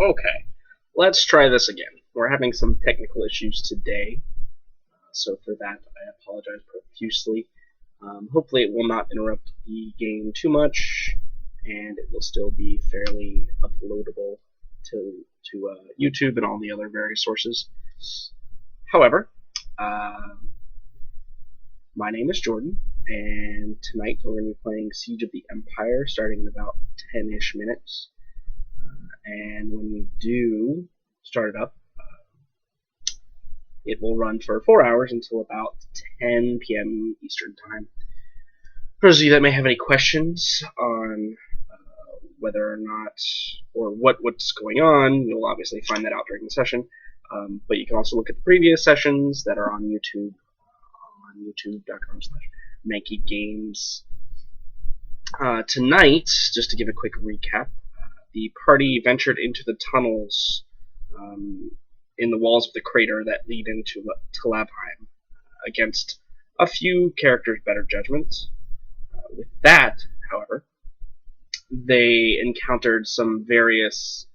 Okay, let's try this again. We're having some technical issues today, so for that I apologize profusely. Hopefully it will not interrupt the game too much, and it will still be fairly uploadable to YouTube and all the other various sources. However, uh, my name is Jordan, and tonight we're going to be playing Siege of the Empire, starting in about 10-ish minutes. And when we do start it up, it will run for 4 hours until about 10 p.m. Eastern Time. For those of you that may have any questions on whether or not, or what's going on, you'll obviously find that out during the session. But you can also look at the previous sessions that are on YouTube, on youtube.com/MankeyGames. Tonight, just to give a quick recap, the party ventured into the tunnels in the walls of the crater that lead into Labheim against a few characters' better judgments. With that, however, they encountered some various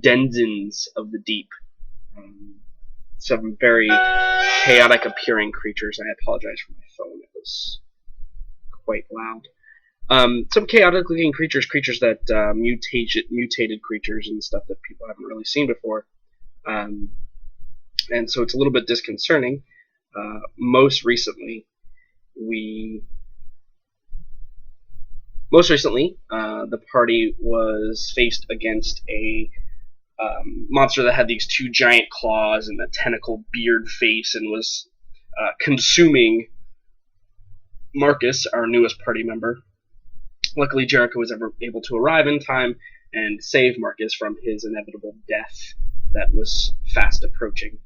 denizens of the deep, some very chaotic appearing creatures. I apologize for my phone, it was quite loud. Some chaotic looking creatures that mutated creatures and stuff that people haven't really seen before. And so it's a little bit disconcerting. Most recently, the party was faced against a monster that had these two giant claws and a tentacle beard face and was consuming Marcus, our newest party member. Luckily, Jericho was able to arrive in time and save Marcus from his inevitable death that was fast approaching.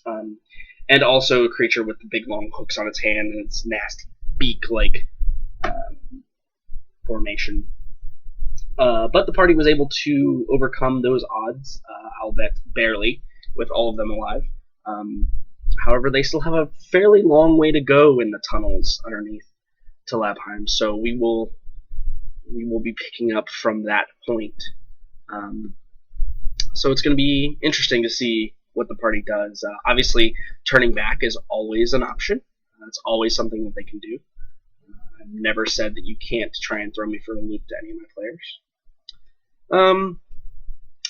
And also a creature with the big long hooks on its hand and its nasty beak-like formation. But the party was able to overcome those odds, albeit barely, with all of them alive. However, they still have a fairly long way to go in the tunnels underneath to Labheim, so we will be picking up from that point. So it's going to be interesting to see what the party does. Obviously, turning back is always an option. It's always something that they can do. I've never said that you can't try and throw me for a loop to any of my players.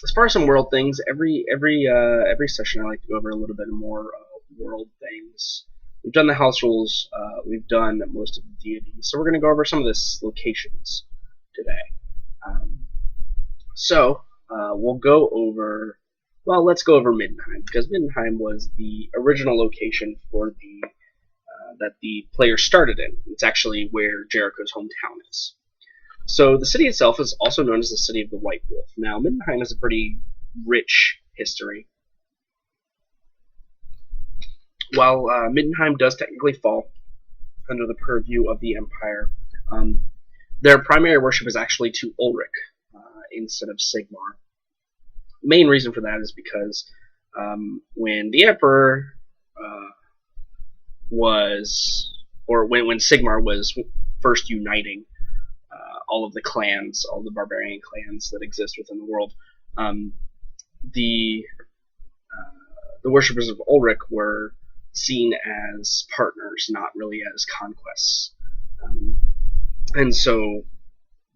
As far as some world things, every session I like to go over a little bit more world things. We've done the house rules. We've done most of the deities. So we're going to go over some of the locations today. We'll go over. Well, let's go over Middenheim, because Middenheim was the original location for the that the player started in. It's actually where Jericho's hometown is. So the city itself is also known as the City of the White Wolf. Now, Middenheim has a pretty rich history. While Middenheim does technically fall under the purview of the Empire, their primary worship is actually to Ulrich instead of Sigmar. Main reason for that is because when the Emperor when Sigmar was first uniting all of the clans, all the barbarian clans that exist within the world, the worshippers of Ulrich were seen as partners, not really as conquests. And so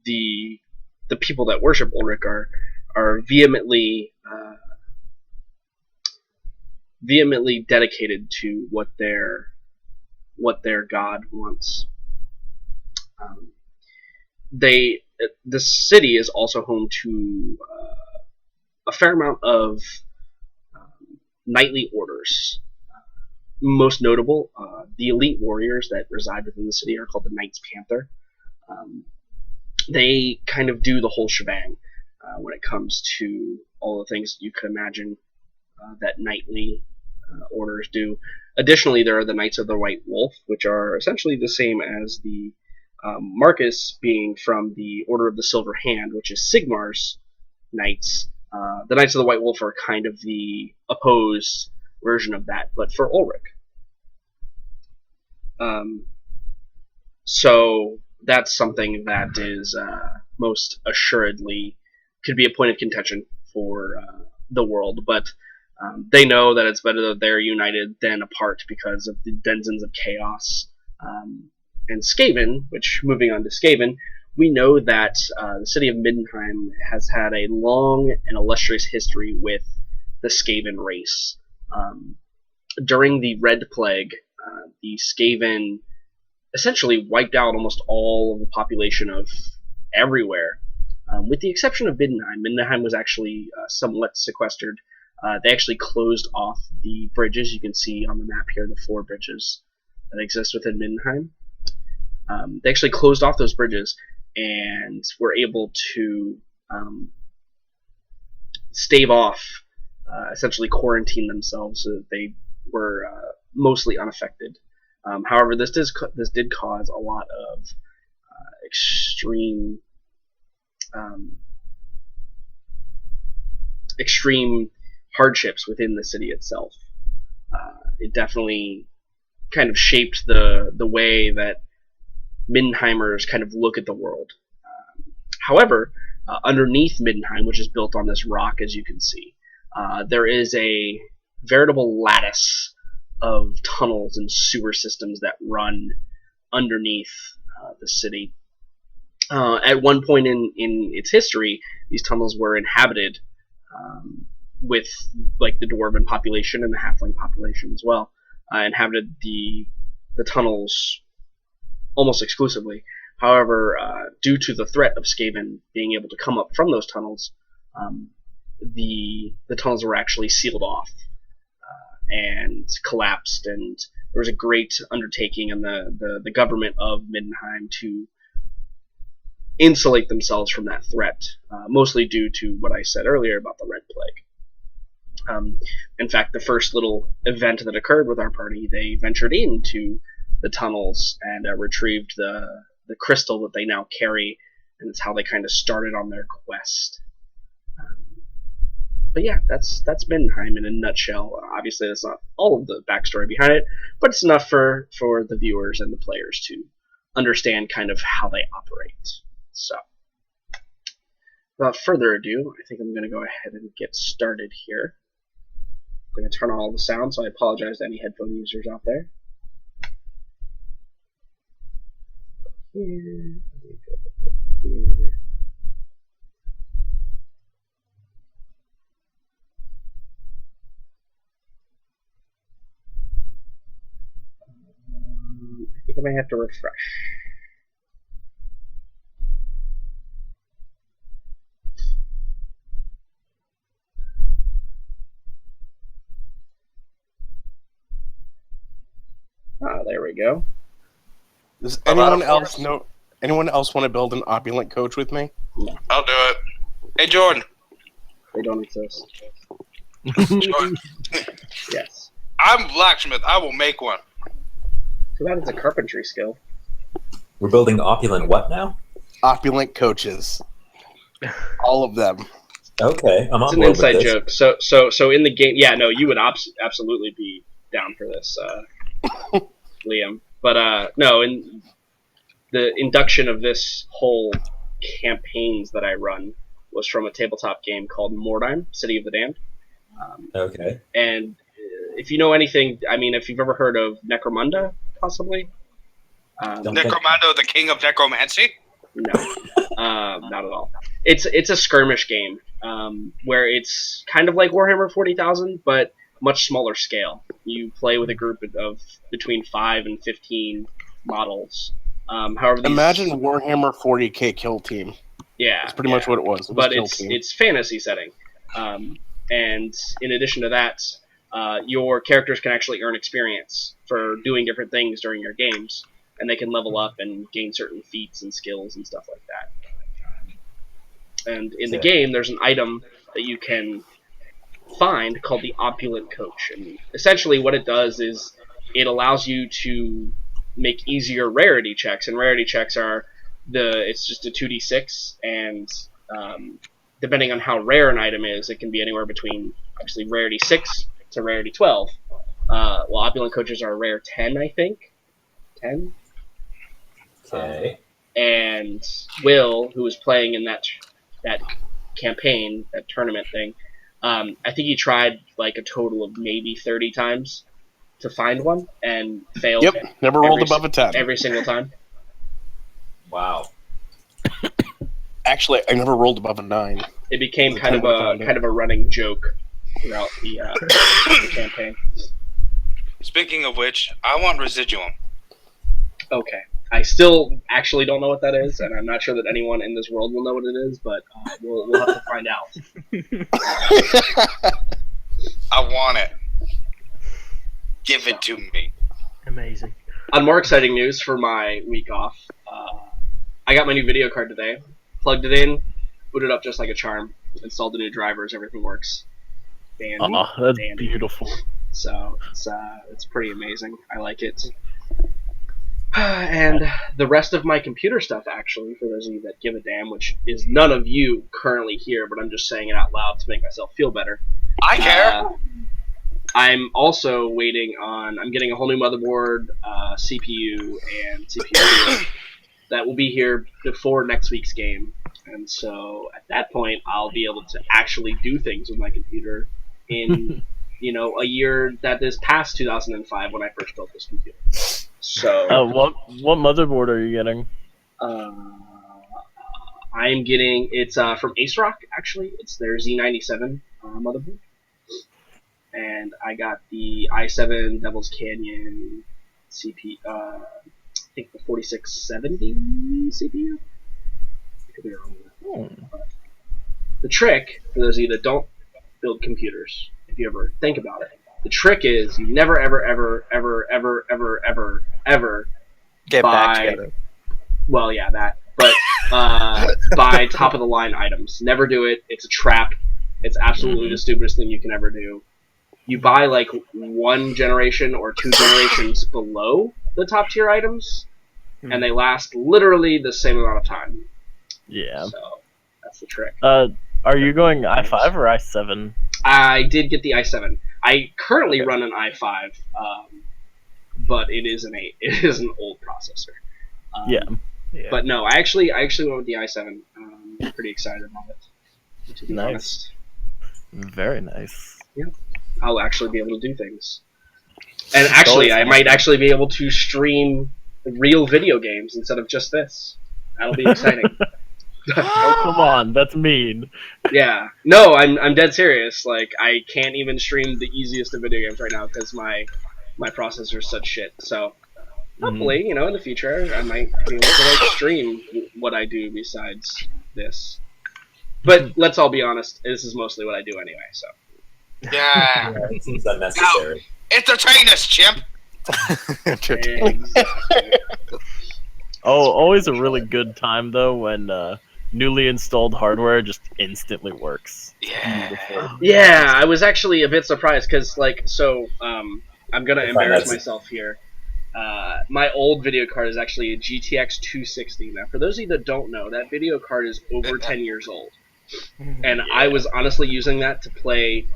the people that worship Ulrich are vehemently dedicated to what their god wants. The city is also home to a fair amount of knightly orders. Most notable, the elite warriors that reside within the city are called the Knights Panther. They kind of do the whole shebang when it comes to all the things you could imagine that knightly orders do. Additionally, there are the Knights of the White Wolf, which are essentially the same as the Marcus, being from the Order of the Silver Hand, which is Sigmar's knights. The Knights of the White Wolf are kind of the opposed version of that, but for Ulrich. So that's something that is most assuredly could be a point of contention for the world, but they know that it's better that they're united than apart because of the denizens of chaos. And Skaven, which, moving on to Skaven, we know that the city of Middenheim has had a long and illustrious history with the Skaven race. During the Red Plague, the Skaven essentially wiped out almost all of the population of everywhere, with the exception of Middenheim. Middenheim was actually somewhat sequestered. They actually closed off the bridges. You can see on the map here the 4 bridges that exist within Middenheim. They actually closed off those bridges and were able to stave off, essentially quarantine themselves so that they were mostly unaffected. However, this did cause a lot of extreme hardships within the city itself. It definitely kind of shaped the way that Middenheimers kind of look at the world. However, underneath Middenheim, which is built on this rock, as you can see, there is a veritable lattice of tunnels and sewer systems that run underneath the city. At one point in its history, these tunnels were inhabited with like the dwarven population and the halfling population as well. Inhabited the tunnels almost exclusively. However, due to the threat of Skaven being able to come up from those tunnels, the tunnels were actually sealed off and collapsed, and there was a great undertaking in the government of Middenheim to insulate themselves from that threat, mostly due to what I said earlier about the Red Plague. In fact, the first little event that occurred with our party, they ventured into the tunnels and retrieved the crystal that they now carry, and it's how they kind of started on their quest. But yeah, that's Middenheim in a nutshell. Obviously, that's not all of the backstory behind it, but it's enough for the viewers and the players to understand kind of how they operate. So, without further ado, I think I'm going to go ahead and get started here. I'm going to turn on all the sound, so I apologize to any headphone users out there. Here, here. I think I might have to refresh. Ah, there we go. Does anyone else want to build an opulent coach with me? No. I'll do it. Hey, Jordan. They don't exist. Jordan. Yes. I'm blacksmith. I will make one. Too bad it's a carpentry skill. We're building opulent what now? Opulent coaches. All of them. Okay, I'm on It's an board with inside this. joke. So in the game, yeah, no, you would absolutely be down for this, Liam. But no, in the induction of this whole campaigns that I run was from a tabletop game called Mordheim, City of the Damned. Okay. And if you know anything, I mean, if you've ever heard of Necromunda, possibly. Necromando, the king of necromancy? No, not at all. It's a skirmish game where it's kind of like Warhammer 40,000, but much smaller scale. You play with a group of between 5 and 15 models. However, Imagine Warhammer 40k kill team. Yeah, That's pretty much what it was. But it's fantasy setting, and in addition to that, your characters can actually earn experience for doing different things during your games, and they can level up and gain certain feats and skills and stuff like that. And in the game, there's an item that you can find called the Opulent Coach, and essentially what it does is it allows you to make easier rarity checks, and rarity checks are it's just a 2d6, and depending on how rare an item is, it can be anywhere between obviously rarity 6 to rarity 12. Well, Opulent Coaches are a rare 10, I think. 10? Okay. And Will, who was playing in that campaign, that tournament thing. I think he tried like a total of maybe 30 times to find one and failed. Yep, never rolled above a 10. Every single time. Wow. Actually, I never rolled above a 9. It became kind of a running joke throughout the campaign. Speaking of which, I want Residuum. Okay. I still actually don't know what that is, and I'm not sure that anyone in this world will know what it is, but we'll have to find out. I want it. Give it to me. Amazing. On more exciting news for my week off, I got my new video card today. Plugged it in, booted up just like a charm, installed the new drivers, everything works. Dandy. Oh, that's dandy. beautiful. So it's pretty amazing. I like it. And the rest of my computer stuff, actually, for those of you that give a damn, which is none of you currently here, but I'm just saying it out loud to make myself feel better. I care. I'm also waiting on. I'm getting a whole new motherboard, CPU, and CPU that will be here before next week's game. And so at that point, I'll be able to actually do things with my computer in, a year that is past 2005 when I first built this computer. So. What motherboard are you getting? I'm getting. It's from Ace Rock, actually. It's their Z97 motherboard. And I got the i7 Devil's Canyon CPU. I think the 4670 CPU. Could be wrong with that. But the trick, for those of you that don't build computers, if you ever think about it, the trick is you never, ever, ever, ever, ever, ever, ever, ever get buy, back together. Well, yeah, that. But buy top of the line items. Never do it. It's a trap. It's absolutely the stupidest thing you can ever do. You buy like one generation or two generations below the top tier items, and they last literally the same amount of time. Yeah. So that's the trick. Are you going i5 or i7? I did get the i7. I currently run an i5, but it is an old processor. Yeah. But no, I actually went with the i7. I'm pretty excited about it, to be honest. Very nice. Yeah. I'll actually be able to do things. And actually, I might actually be able to stream real video games instead of just this. That'll be exciting. Oh, come on. That's mean. Yeah. No, I'm dead serious. Like, I can't even stream the easiest of video games right now because my processor's such shit. So, hopefully, in the future, I might be able to stream what I do besides this. But let's all be honest, this is mostly what I do anyway, so. Yeah. It seems unnecessary. Entertain us, chimp. Always a really good time, though, when newly installed hardware just instantly works. Yeah. Beautiful. Yeah, I was actually a bit surprised, because, I'm going to embarrass myself here. My old video card is actually a GTX 260. Now, for those of you that don't know, that video card is over 10 years old. And I was honestly using that to play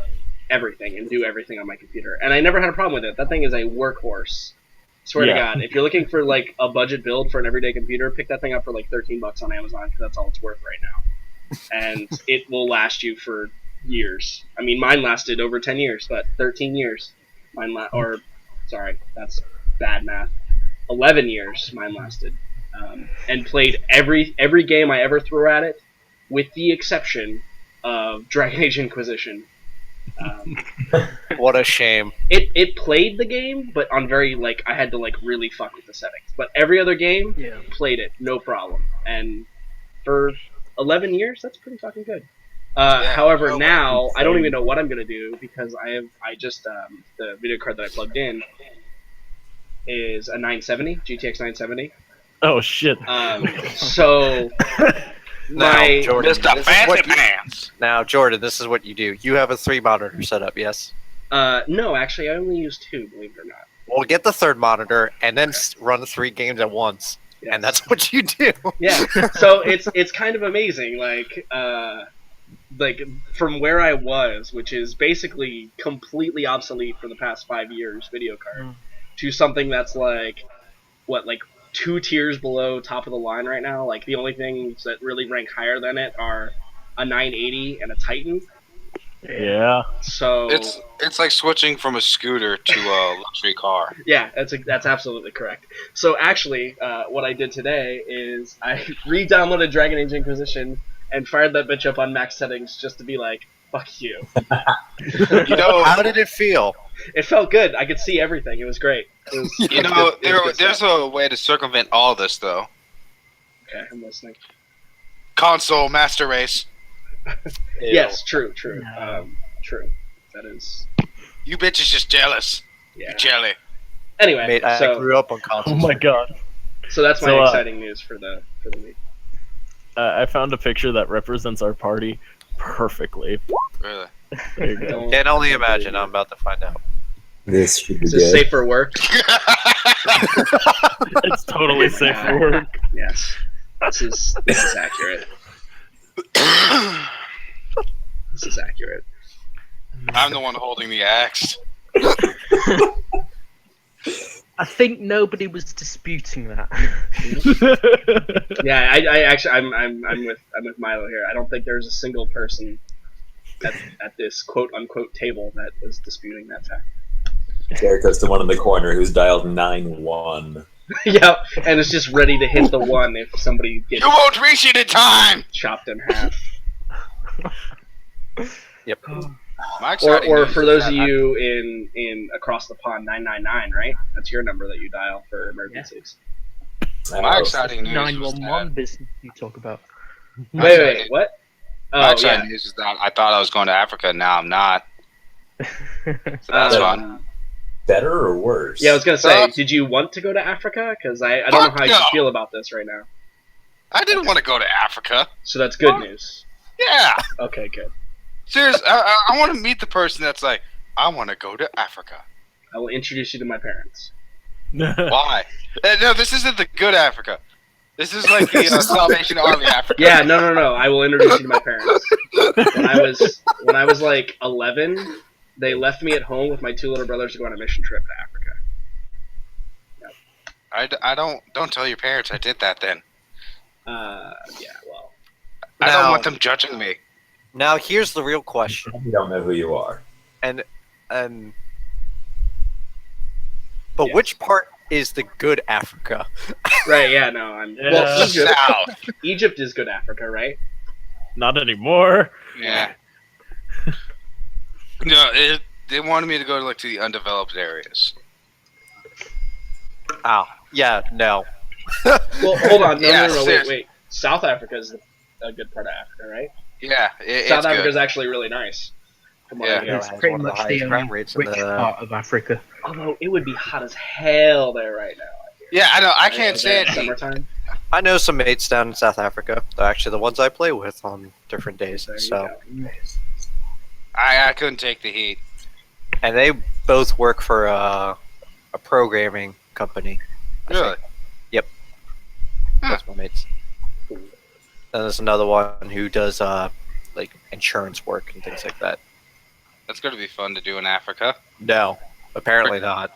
everything and do everything on my computer. And I never had a problem with it. That thing is a workhorse. Swear to God, if you're looking for a budget build for an everyday computer, pick that thing up for $13 on Amazon, because that's all it's worth right now. And it will last you for years. I mean, mine lasted over 10 years, but 13 years. Sorry, that's bad math. 11 years mine lasted. And played every game I ever threw at it, with the exception of Dragon Age Inquisition. What a shame. It played the game, but on very, I had to, really fuck with the settings. But every other game, played it, no problem. And for 11 years, that's pretty fucking good. However, now, I don't even know what I'm going to do, because the video card that I plugged in is a 970, GTX 970. Oh, shit. So... Now, Jordan, Mr. Fancy Pants. Now, Jordan, this is what you do. You have a 3-monitor setup, yes? No, actually, I only use 2, believe it or not. Well, get the 3rd monitor and then run 3 games at once, and that's what you do. Yeah, so it's kind of amazing, from where I was, which is basically completely obsolete for the past 5 years, video card, to something that's 2 tiers below top of the line right now. The only things that really rank higher than it are a 980 and a Titan. Yeah. So It's like switching from a scooter to a luxury car. yeah, that's absolutely correct. So actually, what I did today is I re-downloaded Dragon Age Inquisition and fired that bitch up on max settings just to be like, fuck you. You know, How did it feel? It felt good. I could see everything. It was great. It was, you know, there's a way to circumvent all this though. Okay, I'm listening. Console master race. Yes, true. True. That is. You bitch is just jealous. Yeah. You jelly. Anyway, Mate, I so grew up on Oh consoles. my god. so that's my So, exciting news for the week. I found a picture that represents our party perfectly. Really? There you go. Can't only imagine. I'm about to find out. This should be Is this good. safe for work? It's totally safe for work. Yes. This is accurate. This is accurate. I'm the one holding the axe. I think nobody was disputing that. Yeah, I actually I'm with Milo here. I don't think there's a single person at this quote unquote table that was disputing that fact. There goes to one in the corner who's dialed 9-1. Yeah, and it's just ready to hit the one if somebody gets You won't reach it in time. chopped in half. Yep. My exciting Or news for is those that of you in across the pond, 999, right? That's your number that you dial for emergencies. My exciting news was 911 business you talk about. Wait, what? My Oh exciting yeah. news is that I thought I was going to Africa. Now I'm not. So that's fun. Better or worse? Yeah, I was gonna say, did you want to go to Africa? Because I don't know Fuck how you no. feel about this right now. I didn't want to go to Africa. So that's good news. Yeah. Okay, good. Serious. I want to meet the person that's like, I want to go to Africa. I will introduce you to my parents. Why? No, this isn't the good Africa. This is like the Salvation Army Africa. Yeah, no. I will introduce you to my parents. When I was like 11, they left me at home with my 2 little brothers to go on a mission trip to Africa. I don't tell your parents I did that then. Yeah, well. I don't Now- want them judging me. Now here's the real question. You don't know who you are. But Yes. which part is the good Africa? Right, yeah, no, I'm. Yeah. Well, Egypt, South. Egypt is good Africa, right? Not anymore. Yeah. No, they wanted me to go to the undeveloped areas. Oh, yeah, no. Well, hold on, Yeah, no, seriously. wait. South Africa is a good part of Africa, right? Yeah, South it's Africa is good. actually really nice. From what I Yeah. hear. It's has pretty one of the much highest the crime rates in rich the- part of Africa. Although it would be hot as hell there right now. Yeah, I know. I There can't in stand heat. summertime. I know some mates down in South Africa. They're actually the ones I play with on different days. There you So, go. I couldn't take the heat. and they both work for a programming company. I Really? think. That's my mates. Then there's another one who does like insurance work and things like that. That's going to be fun to do in Africa. No, apparently not.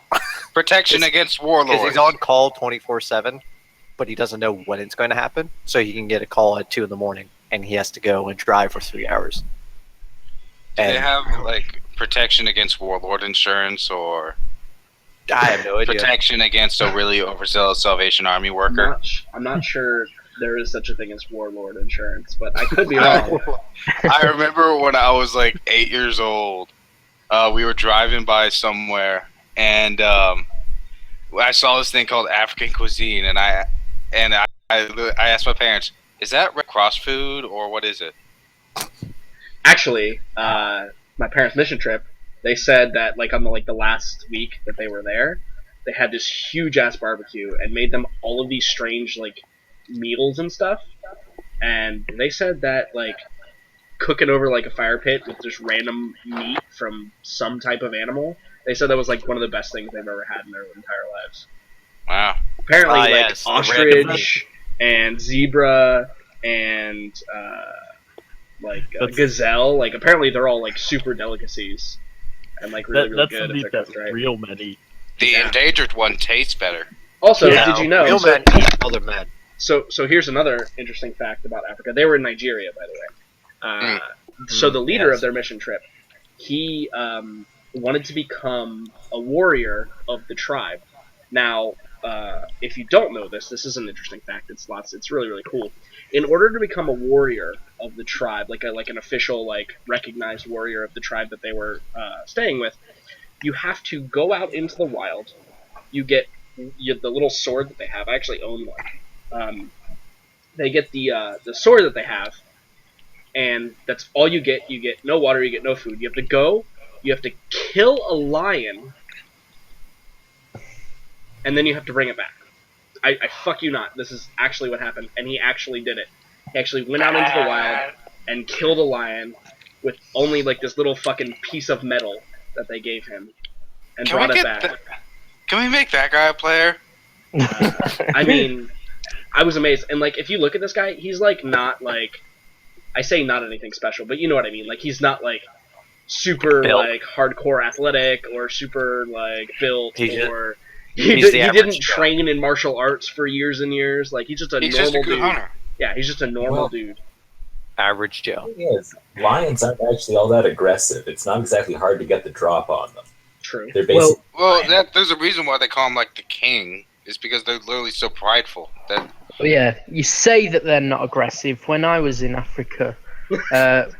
Protection It's- against Because warlords. he's on call 24/7, but he doesn't know when it's going to happen. So he can get a call at 2 in the morning, and he has to go and drive for 3 hours. Do they And have protection against warlord insurance or I have no idea. protection against a really overzealous Salvation Army worker? I'm not sure there is such a thing as warlord insurance, but I could be wrong. I remember when I was 8 years old, we were driving by somewhere, and I saw this thing called African cuisine, and I asked my parents, "Is that Red Cross food or what is it?" Actually, my parents' mission trip, they said that on the last week that they were there, they had this huge ass barbecue and made them all of these strange meals and stuff. And they said that cooking over a fire pit with just random meat from some type of animal, they said that was one of the best things they've ever had in their entire lives. Wow. Apparently, yes, the random ostrich and zebra and That's- gazelle, apparently they're all super delicacies and really That's good the if meat they're that cooked right. real men eat. The Yeah. endangered one tastes better. Also, Yeah. did you know? Real So, men eat other men. so here's another interesting fact about Africa. They were in Nigeria, by the way. So the leader of their mission trip, he wanted to become a warrior of the tribe. Now, if you don't know this, this is an interesting fact. It's really really cool. In order to become a warrior of the tribe, like an official recognized warrior of the tribe that they were staying with, you have to go out into the wild. You get the little sword that they have. I actually own one. They get the sword that they have, and that's all you get. You get no water, you get no food. You have to go, you have to kill a lion, and then you have to bring it back. I fuck you not. This is actually what happened, and he actually did it. He actually went out into the wild and killed a lion with only this little fucking piece of metal that they gave him, and brought it back. Can we make that guy a player? I mean, I was amazed, and if you look at this guy, he's not I say not anything special, but you know what I mean. He's not super built. Hardcore athletic or super built He didn't train in martial arts for years and years. He's just a He's normal just a good dude. hunter. Yeah, he's just a normal dude. Average Joe. The thing is, lions aren't actually all that aggressive. It's not exactly hard to get the drop on them. True. They're basically There's a reason why they call him the king. Is because they're literally so prideful that. Well, yeah, you say that they're not aggressive. When I was in Africa, no,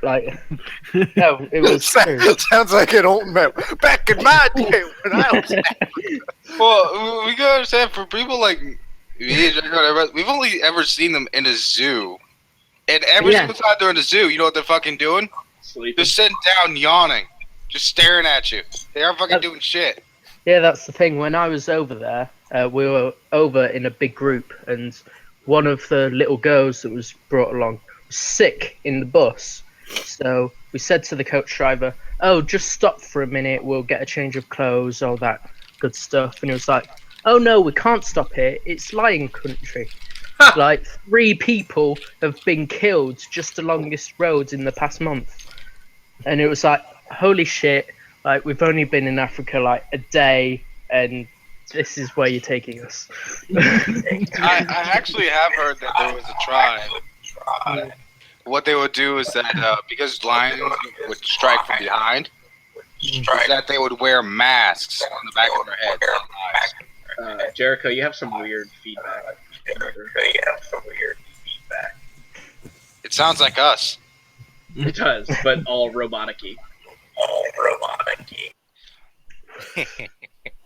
it was true. Sounds like an old man. Back in my day when I was in Africa. Well, we gotta understand for people like me, we've only ever seen them in a zoo, and every single time they're in the zoo, you know what they're fucking doing? Sleeping. They're sitting down, yawning, just staring at you. They aren't fucking doing shit. Yeah, that's the thing. When I was over there, we were over in a big group, and one of the little girls that was brought along was sick in the bus. So we said to the coach driver, "Oh, just stop for a minute. We'll get a change of clothes, all that good stuff." And he was like, "Oh no, we can't stop here. It's lion country. 3 people have been killed just along this road in the past month." And it was like, holy shit. We've only been in Africa a day, and this is where you're taking us. I actually have heard that there was a tribe. What they would do is that because lions would strike from behind, that they would wear masks on the back of their heads. Jericho, you have some weird feedback. It sounds like us. It does, but all robotic-y.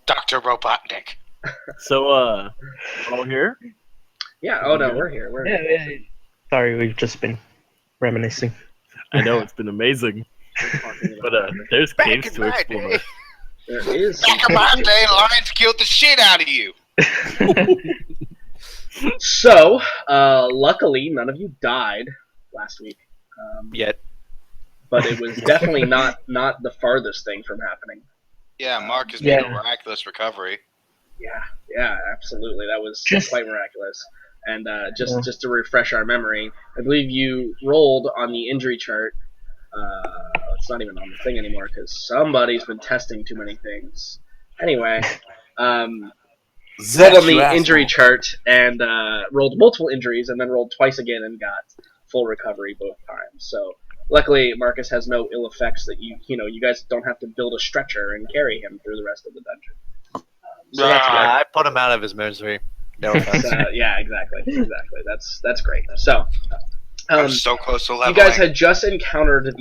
Dr. Robotnik. So, all here? Yeah, oh no, we're here. We're here. Yeah. Sorry, we've just been reminiscing. I know, it's been amazing. But there's caves to explore. There is. Back in my day, lions killed the shit out of you. So, luckily, none of you died last week. Yet. But it was definitely not the farthest thing from happening. Yeah, Marcus made a miraculous recovery. Yeah, absolutely. That was quite miraculous. And just to refresh our memory, I believe you rolled on the injury chart. It's not even on the thing anymore because somebody's been testing too many things. Anyway, rolled on the injury chart and rolled multiple injuries and then rolled twice again and got full recovery both times. So luckily, Marcus has no ill effects that you guys don't have to build a stretcher and carry him through the rest of the dungeon. So that's good. I put him out of his misery. No offense. Yeah, exactly. That's great. So, I'm so close to leveling. you guys had just encountered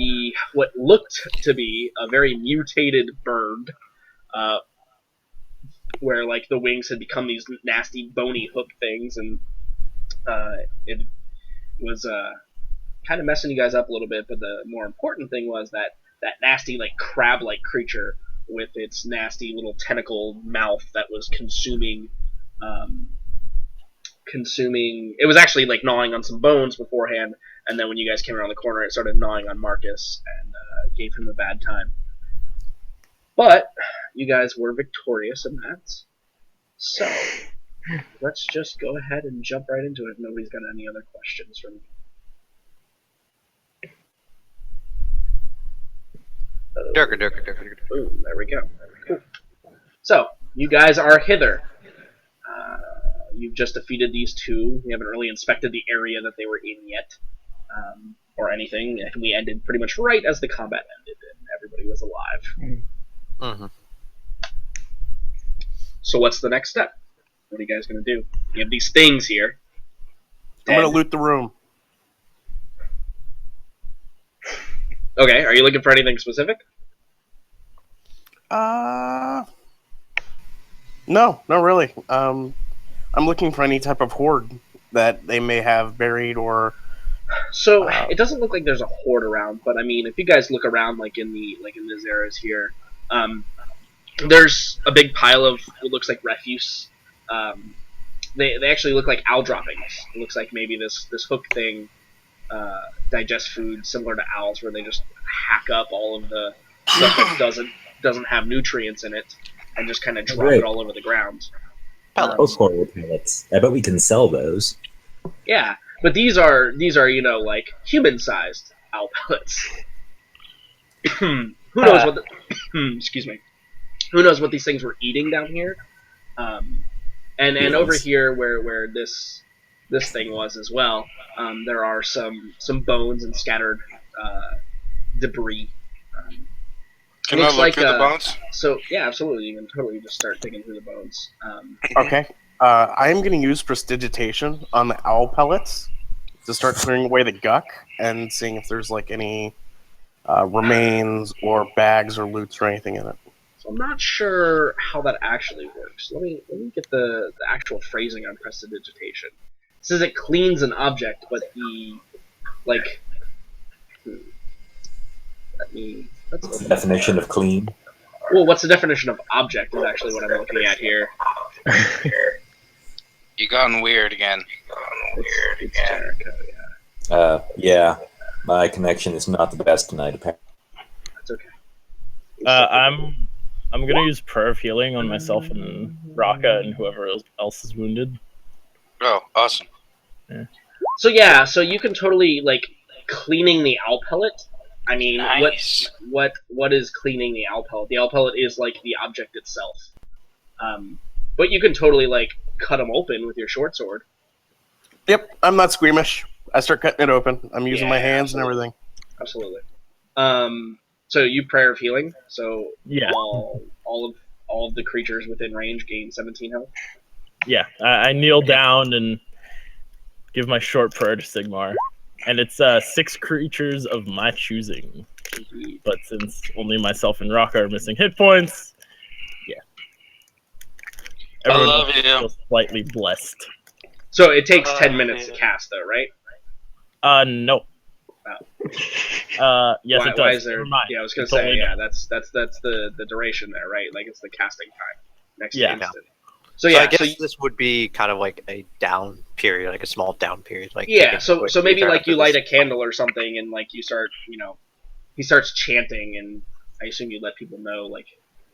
what looked to be a very mutated bird, where the wings had become these nasty bony hook things, and it was kind of messing you guys up a little bit. But the more important thing was that nasty crab-like creature with its nasty little tentacle mouth that was consuming. It was actually gnawing on some bones beforehand, and then when you guys came around the corner, it started gnawing on Marcus and gave him a bad time. But you guys were victorious in that, so let's just go ahead and jump right into it if nobody's got any other questions for me. Boom, there we go. Cool. So, you guys are hither. You've just defeated these two. You haven't really inspected the area that they were in yet. or anything, and we ended pretty much right as the combat ended, and everybody was alive. Mm-hmm. So what's the next step? What are you guys going to do? You have these things here. I'm going to loot the room. Okay, are you looking for anything specific? No, not really. I'm looking for any type of hoard that they may have buried or. So it doesn't look like there's a horde around, but I mean, if you guys look around, like in these areas here, there's a big pile of what looks like refuse. They actually look like owl droppings. It looks like maybe this hook thing digests food similar to owls, where they just hack up all of the stuff that doesn't have nutrients in it and just kind of drop it all over the ground. Those horrible pellets. I bet we can sell those. Yeah, but these are like human-sized owl pellets. Who knows what? Excuse me. Who knows what these things were eating down here? And over here where this thing was as well, there are some bones and scattered debris. Can I look through the bones? So yeah, absolutely. You can totally just start digging through the bones. Okay. I am going to use prestidigitation on the owl pellets to start clearing away the guck and seeing if there's like any remains or bags or loots or anything in it. So I'm not sure how that actually works. Let me get the actual phrasing on prestidigitation. It says it cleans an object, but What's the definition of clean? Well, what's the definition of object is actually what I'm looking at here. You gotten weird again. It's Jericho, yeah. Yeah. My connection is not the best tonight, apparently. That's okay. I'm gonna use prayer of healing on myself and Raka and whoever else is wounded. Oh, awesome. Yeah. So you can totally cleaning the owl pellet. I mean, nice. what is cleaning the owl pellet? The owl pellet is like the object itself. But you can totally cut them open with your short sword. Yep, I'm not squeamish. I start cutting it open. I'm using my hands and everything. Absolutely. So you prayer of healing. So yeah, all of the creatures within range gain 17 health. Yeah, I kneel down and give my short prayer to Sigmar, and it's 6 creatures of my choosing. But since only myself and Raka are missing hit points, yeah, everyone I love you. feels slightly blessed. So it takes 10 minutes to cast, though, right? No. Yes, it does. Why is there? Never mind. Yeah, I was gonna It say, totally yeah, does. that's the duration there, right? Like it's the casting time next Yeah. instant. So I guess this would be kind of like a down period, like a small down period. So maybe you light a candle or something, and you start, he starts chanting, and I assume you let people know,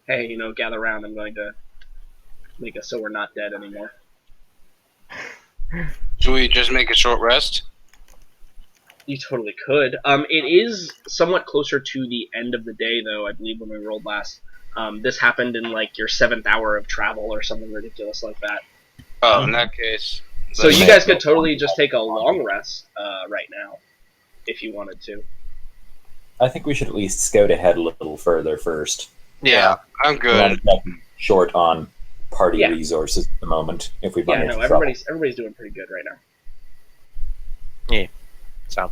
hey, gather around. I'm going to make it so we're not dead anymore. Should we just make a short rest? You totally could. It is somewhat closer to the end of the day, though. I believe when we rolled last, this happened in your 7th hour of travel or something ridiculous like that. Oh, in that case. So you guys could totally just take a long rest right now, if you wanted to. I think we should at least scout ahead a little further first. Yeah, I'm good. We're not short on party resources at the moment. If we run into trouble. Everybody's doing pretty good right now. Yeah. So,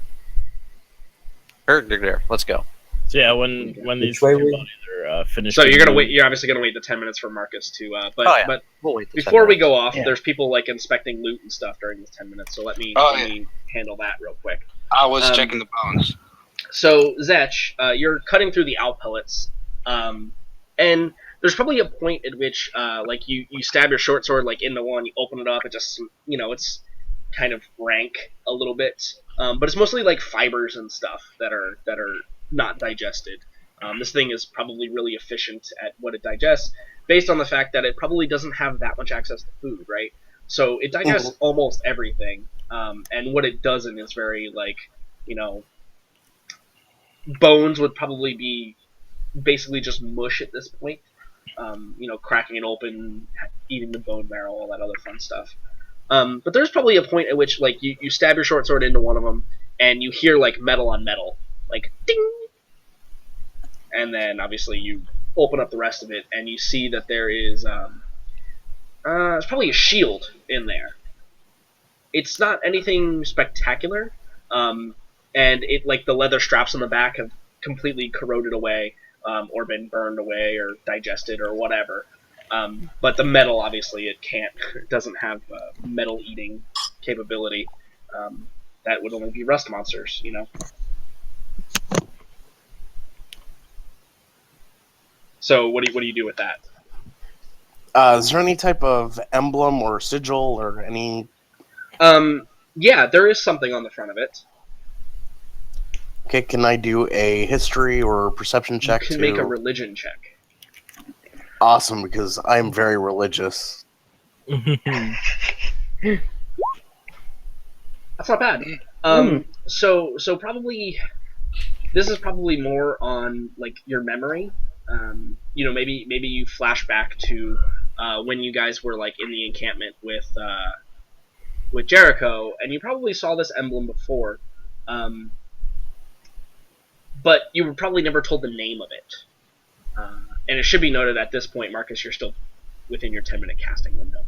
let's go. So yeah, when these two bodies are finished. So you're gonna wait. You're obviously gonna wait the 10 minutes for Marcus to. But we'll wait before we go off, there's people inspecting loot and stuff during this 10 minutes. So let me handle that real quick. I was checking the bones. So Zech, you're cutting through the owl pellets, and there's probably a point at which you stab your short sword in the one, you open it up, it just it's kind of rank a little bit, but it's mostly fibers and stuff that are not digested. This thing is probably really efficient at what it digests, based on the fact that it probably doesn't have that much access to food, right? So it digests almost everything, and what it doesn't is very bones would probably be basically just mush at this point. Cracking it open, eating the bone marrow, all that other fun stuff. But there's probably a point at which you stab your short sword into one of them, and you hear like metal on metal, like ding, and then obviously you open up the rest of it, and you see that there is it's probably a shield in there. It's not anything spectacular, and it like the leather straps on the back have completely corroded away, or been burned away, or digested, or whatever. But the metal, obviously, it doesn't have metal eating capability. That would only be rust monsters, you know. So what do you do with that? Is there any type of emblem or sigil or any? Yeah, there is something on the front of it. Okay, can I do a history or perception check? You can make a religion check. Awesome, because I am very religious. That's not bad. So probably this is probably more on like your memory. You know, maybe you flash back to when you guys were like in the encampment with Jericho, and you probably saw this emblem before, but you were probably never told the name of it. And it should be noted at this point, Marcus, you're still within your 10-minute casting window,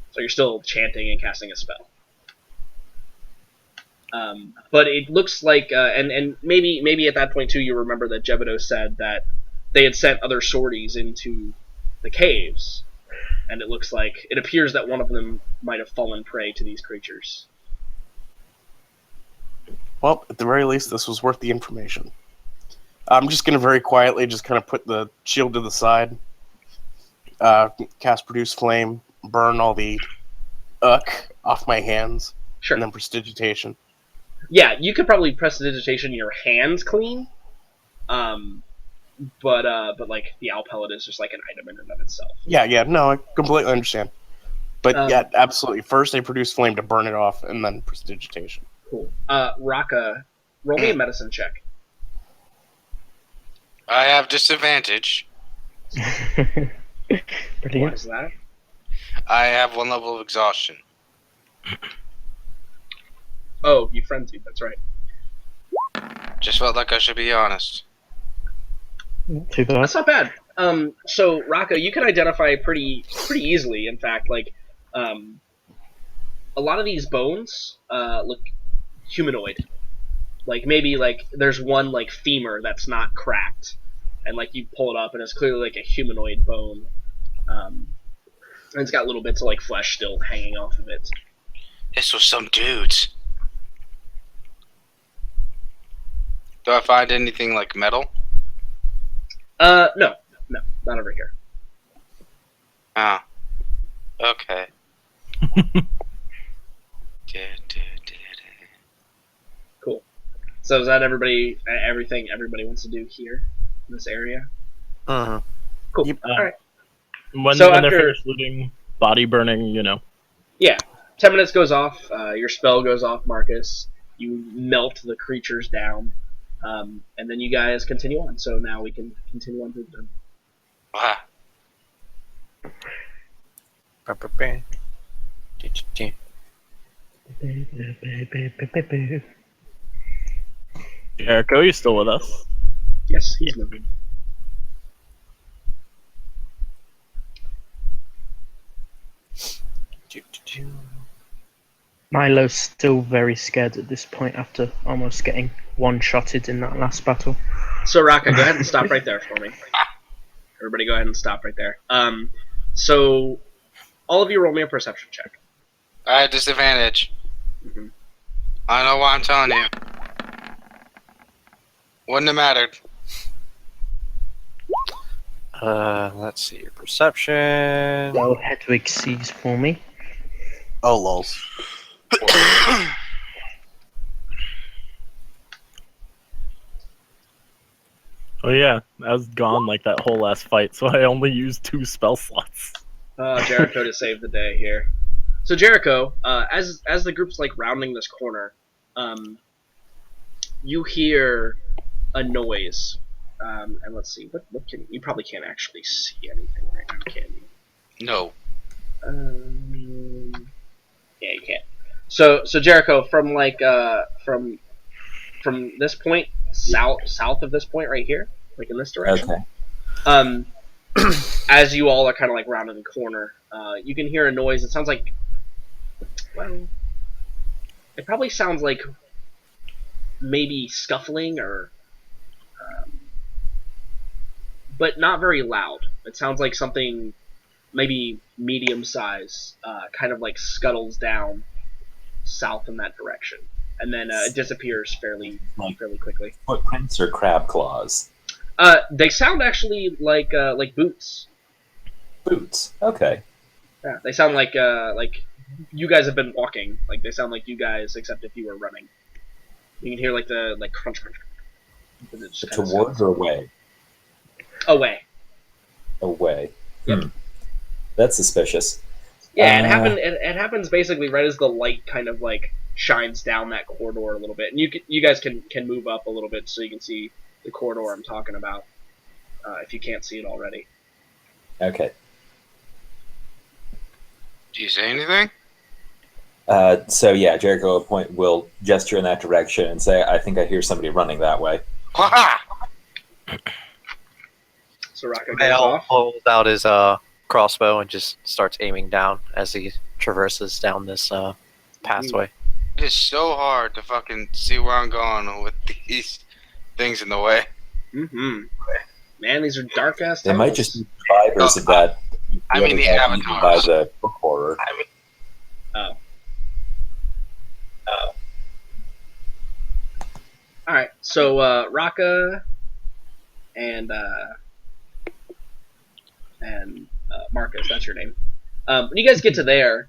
so you're still chanting and casting a spell. But it looks like, and maybe at that point too, you remember that Jebedo said that they had sent other sorties into the caves, and it appears that one of them might have fallen prey to these creatures. Well, at the very least, this was worth the information. I'm just going to very quietly just kind of put the shield to the side, cast Produce Flame, burn all the off my hands, Sure. and then Prestidigitation. Yeah, you could probably prestidigitation your hands clean, but like the owl pellet is just like an item in and of itself. Yeah, no, I completely understand. But yeah, absolutely. First, I Produce Flame to burn it off, and then Prestidigitation. Cool. Raka, roll me a medicine check. I have disadvantage. What Brilliant. is that? I have 1 level of exhaustion. Oh, you frenzied. That's right. Just felt like I should be honest. Too bad. That's not bad. So Raka, you can identify pretty easily. In fact, like, a lot of these bones look humanoid. Like maybe like there's one like femur that's not cracked, and like you pull it up and it's clearly like a humanoid bone. And it's got little bits of like flesh still hanging off of it. This was some dudes. Do I find anything like metal? No, not over here. Oh. Okay. Cool. So is that everybody wants to do here in this area? Uh-huh. Cool. Yep. All right. When So they're after- finished looting, body burning, you know. Yeah. 10 minutes goes off. Your spell goes off, Marcus. You melt the creatures down. And then you guys continue on. So now we can continue on through the Wow. Jericho, you still with us? Yes, he's moving. Milo's still very scared at this point after almost getting one-shotted in that last battle. So Raka, go ahead and stop right there for me. Everybody go ahead and stop right there. So all of you roll me a perception check. I had disadvantage. Mhm. I don't know why I'm telling you. Wouldn't have mattered. Let's see your perception. Well, Hedwig sees for me. Oh, lols. Oh yeah, I was gone like that whole last fight, so I only used 2 spell slots. Jericho to save the day here. So Jericho, as the group's like rounding this corner, you hear a noise. And let's see, what can you probably can't actually see anything right now, can you? No. Yeah, you can't. So Jericho, from from this point south of this point right here, like in this direction. Okay. As you all are kind of like rounding the corner, you can hear a noise. It sounds like, well, it probably sounds like maybe scuffling or, but not very loud. It sounds like something maybe medium size, kind of like scuttles down south in that direction, and then it disappears fairly quickly. Footprints or crab claws? They sound actually like boots. Boots. Okay. Yeah, they sound like you guys have been walking. Like they sound like you guys, except if you were running. You can hear like the crunch. Towards or away? Away. Away. Yep. That's suspicious. Yeah, it happens basically right as the light kind of like shines down that corridor a little bit, and you guys can move up a little bit so you can see the corridor I'm talking about. If you can't see it already. Okay. Do you say anything? So yeah, Jericho will gesture in that direction and say, "I think I hear somebody running that way." So Rocco goes Mael off. pulls out his crossbow and just starts aiming down as he traverses down this pathway. It is so hard to fucking see where I'm going with these things in the way. Mm-hmm. Man, these are dark ass. They might just be survivors of that. I mean the By avatars. the book horror. Oh. All right. So Raka and Marcus, that's your name. When you guys get to there,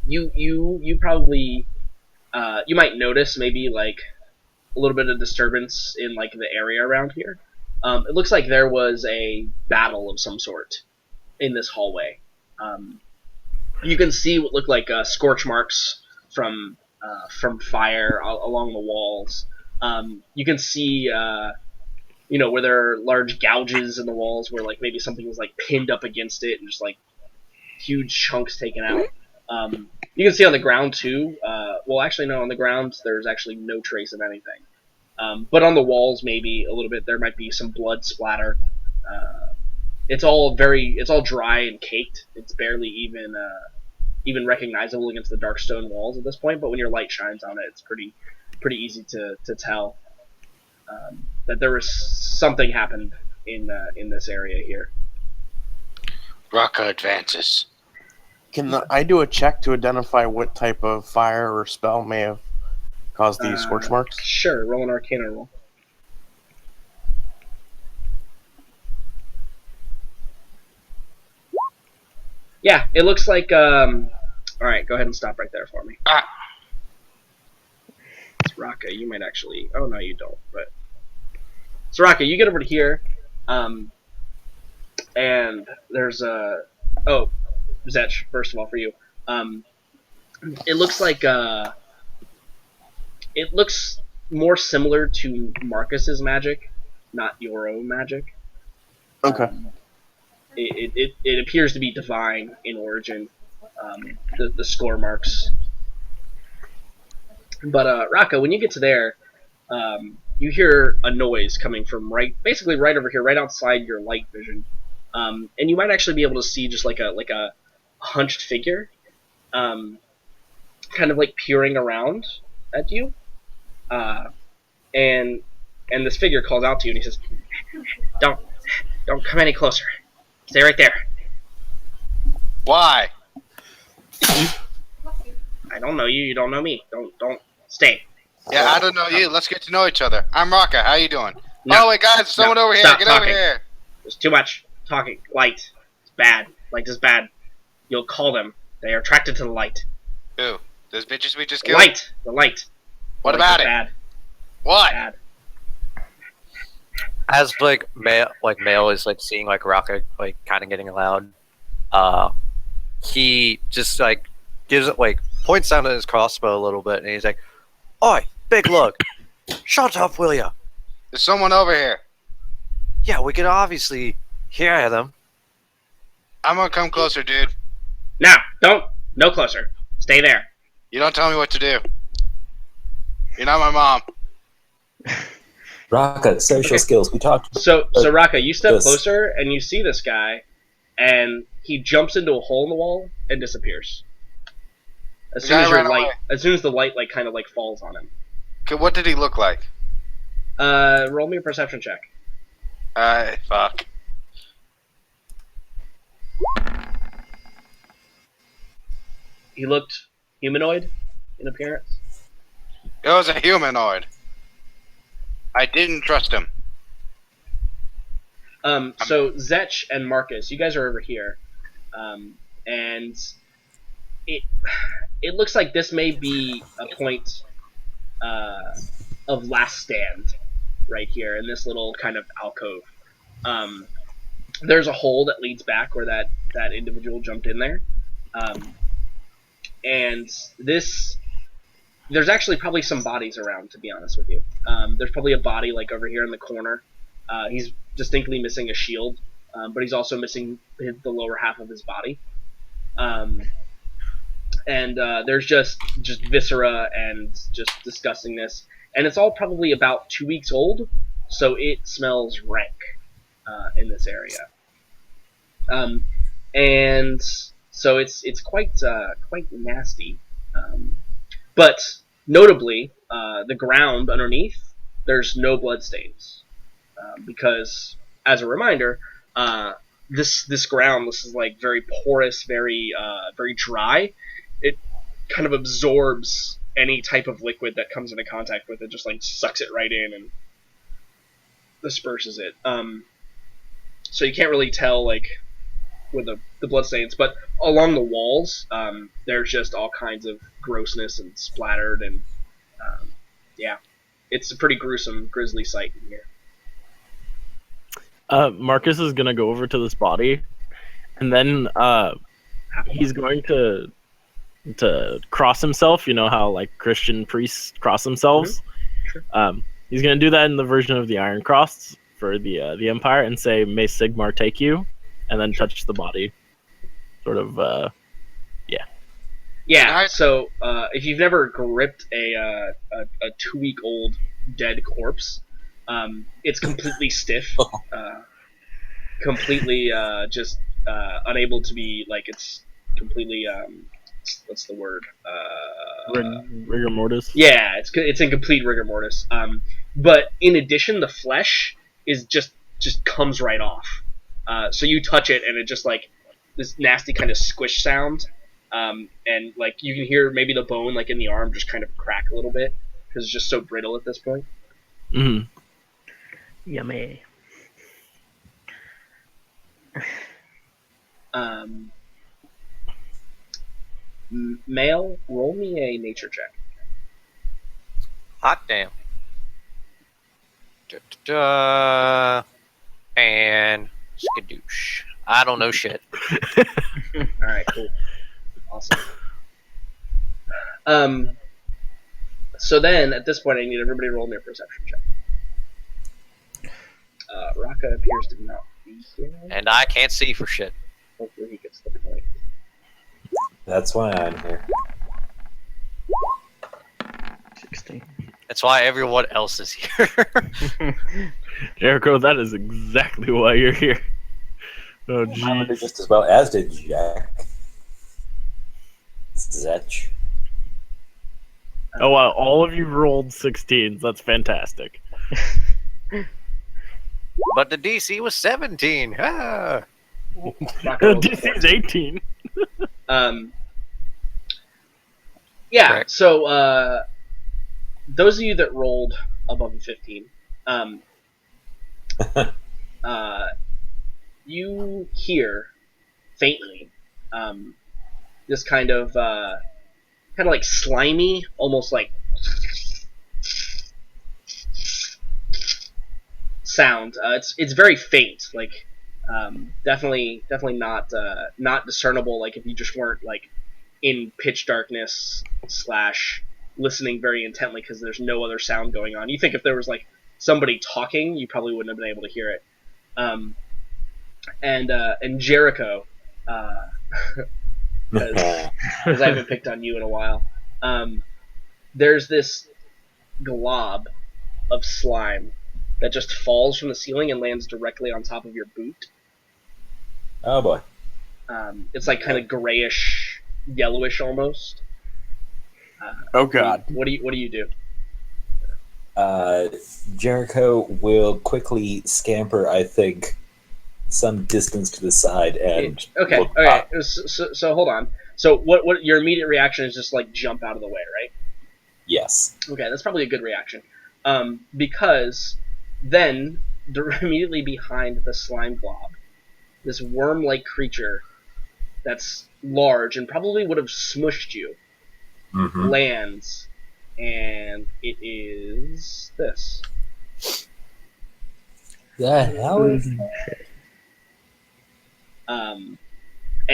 you probably you might notice maybe like a little bit of disturbance in like the area around here. It looks like there was a battle of some sort in this hallway. You can see what look like scorch marks from fire along the walls. You can see where there are large gouges in the walls where like maybe something was like pinned up against it and just like huge chunks taken out. You can see on the ground too. Well, actually no, on the ground there's actually no trace of anything. But on the walls maybe a little bit there might be some blood splatter. It's all dry and caked. It's barely even recognizable against the dark stone walls at this point. But when your light shines on it, it's pretty easy to tell that there was something happened in this area here. Raka advances. Can I do a check to identify what type of fire or spell may have caused these scorch marks? Sure, roll an Arcana roll. Yeah, it looks like. All right, go ahead and stop right there for me. Raka, you might actually. Oh no, you don't. But so Raka, you get over to here, and there's a. Oh, Zetch, first of all, for you. It looks like it looks more similar to Marcus's magic, not your own magic. Okay. It appears to be divine in origin, the score marks. But Raka, when you get to there, you hear a noise coming from basically right over here, right outside your light vision, and you might actually be able to see just like a hunched figure, kind of like peering around at you, and this figure calls out to you and he says, "Don't come any closer. Stay right there." Why? I don't know you. You don't know me. Don't stay. Yeah, I don't know you. Let's get to know each other. I'm Raka. How you doing? No. Oh wait, guys, there's someone over here. Stop Get talking. over here. There's too much talking. Light. It's bad. Light is bad. You'll call them. They are attracted to the light. Who? Those bitches we just killed? Light. The light. What The light about is it? Bad. What? Bad. As Mael is like seeing like Rocket like kind of getting loud, he just like gives it like points down at his crossbow a little bit, and he's like, "Oi, big lug, shut up, will ya? There's someone over here. Yeah, we can obviously hear them." I'm gonna come closer, dude. Now, don't. No closer. Stay there. You don't tell me what to do. You're not my mom. Raka, social Okay. skills. We talked. So Raka, you step This. closer and you see this guy, and he jumps into a hole in the wall and disappears. As The soon guy as your ran light, away. as soon as the light like kind of like falls on him. Okay, what did he look like? Roll me a perception check. Fuck. He looked humanoid in appearance. It was a humanoid. I didn't trust him. So Zetch and Marcus, you guys are over here, and it looks like this may be a point of last stand right here in this little kind of alcove. There's a hole that leads back where that individual jumped in there, and there's actually probably some bodies around, to be honest with you. There's probably a body like over here in the corner. He's distinctly missing a shield, but he's also missing the lower half of his body. And there's just viscera and just disgustingness, and it's all probably about 2 weeks old, so it smells rank in this area. And so it's quite nasty. But notably, the ground underneath, there's no bloodstains. Because, as a reminder, this ground, this is like very porous, very dry. It kind of absorbs any type of liquid that comes into contact with it, just like sucks it right in and disperses it. So you can't really tell like with the bloodstains, but along the walls, there's just all kinds of grossness and splattered, and yeah, it's a pretty gruesome, grisly sight in here. Marcus is gonna go over to this body, and then he's going to cross himself. You know how like Christian priests cross themselves. Mm-hmm. Sure. He's gonna do that in the version of the Iron Cross for the Empire, and say, "May Sigmar take you," and then touch the body. Sort of, Yeah. So if you've never gripped a 2-week-old dead corpse, it's completely stiff, completely just unable to be like it's completely what's the word? rigor mortis. Yeah, it's in complete rigor mortis. But in addition, the flesh is just comes right off. So you touch it, and it just like this nasty kind of squish sound, and like you can hear maybe the bone like in the arm just kind of crack a little bit because it's just so brittle at this point. Mm-hmm. Yummy. Male, roll me a nature check. Hot damn. Da-da-da. And skadoosh. I don't know shit. All right, cool, awesome. So then at this point, I need everybody to roll me a perception check. Raka appears to not be here. And I can't see for shit. Hopefully he gets the point. That's why I'm here. 16. That's why everyone else is here. Jericho, that is exactly why you're here. Oh, I did geez. just as well as did Jack. Zetch. Oh, wow. All of you rolled 16s. That's fantastic. But the DC was 17. Ah. Raka rolled a DC is 14. 18. Yeah, Correct. so those of you that rolled above a 15, you hear faintly this kind of like slimy, almost like sound. It's very faint, like definitely not discernible. Like if you just weren't like in pitch darkness / listening very intently because there's no other sound going on. You think if there was like somebody talking, you probably wouldn't have been able to hear it. And Jericho, because I haven't picked on you in a while. There's this glob of slime that just falls from the ceiling and lands directly on top of your boot. Oh boy. It's like kind of grayish, yellowish almost. Oh god. What do you do? Jericho will quickly scamper, I think, some distance to the side and Okay. look Okay. up. So hold on. So what your immediate reaction is just like jump out of the way, right? Yes. Okay, that's probably a good reaction. Because then immediately behind the slime glob, this worm-like creature that's large and probably would have smushed you Mm-hmm. lands, and it is this. The hell is And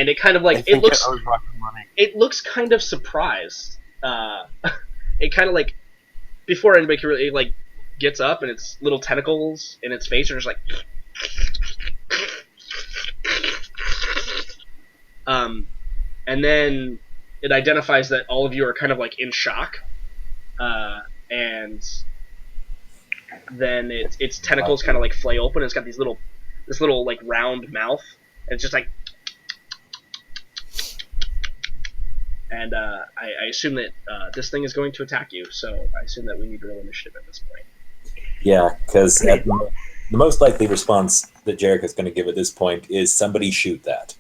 it kind of like I think it looks. owes Rocket money. It looks kind of surprised. It kind of like before anybody can really, it like gets up and its little tentacles in its face are just like. And then it identifies that all of you are kind of like in shock, and then its tentacles kind of like flay open. And it's got this little like round mouth, and it's just like. And I assume that this thing is going to attack you, so I assume that we need to roll initiative at this point. Yeah, because the most likely response that Jericho's going to give at this point is somebody shoot that.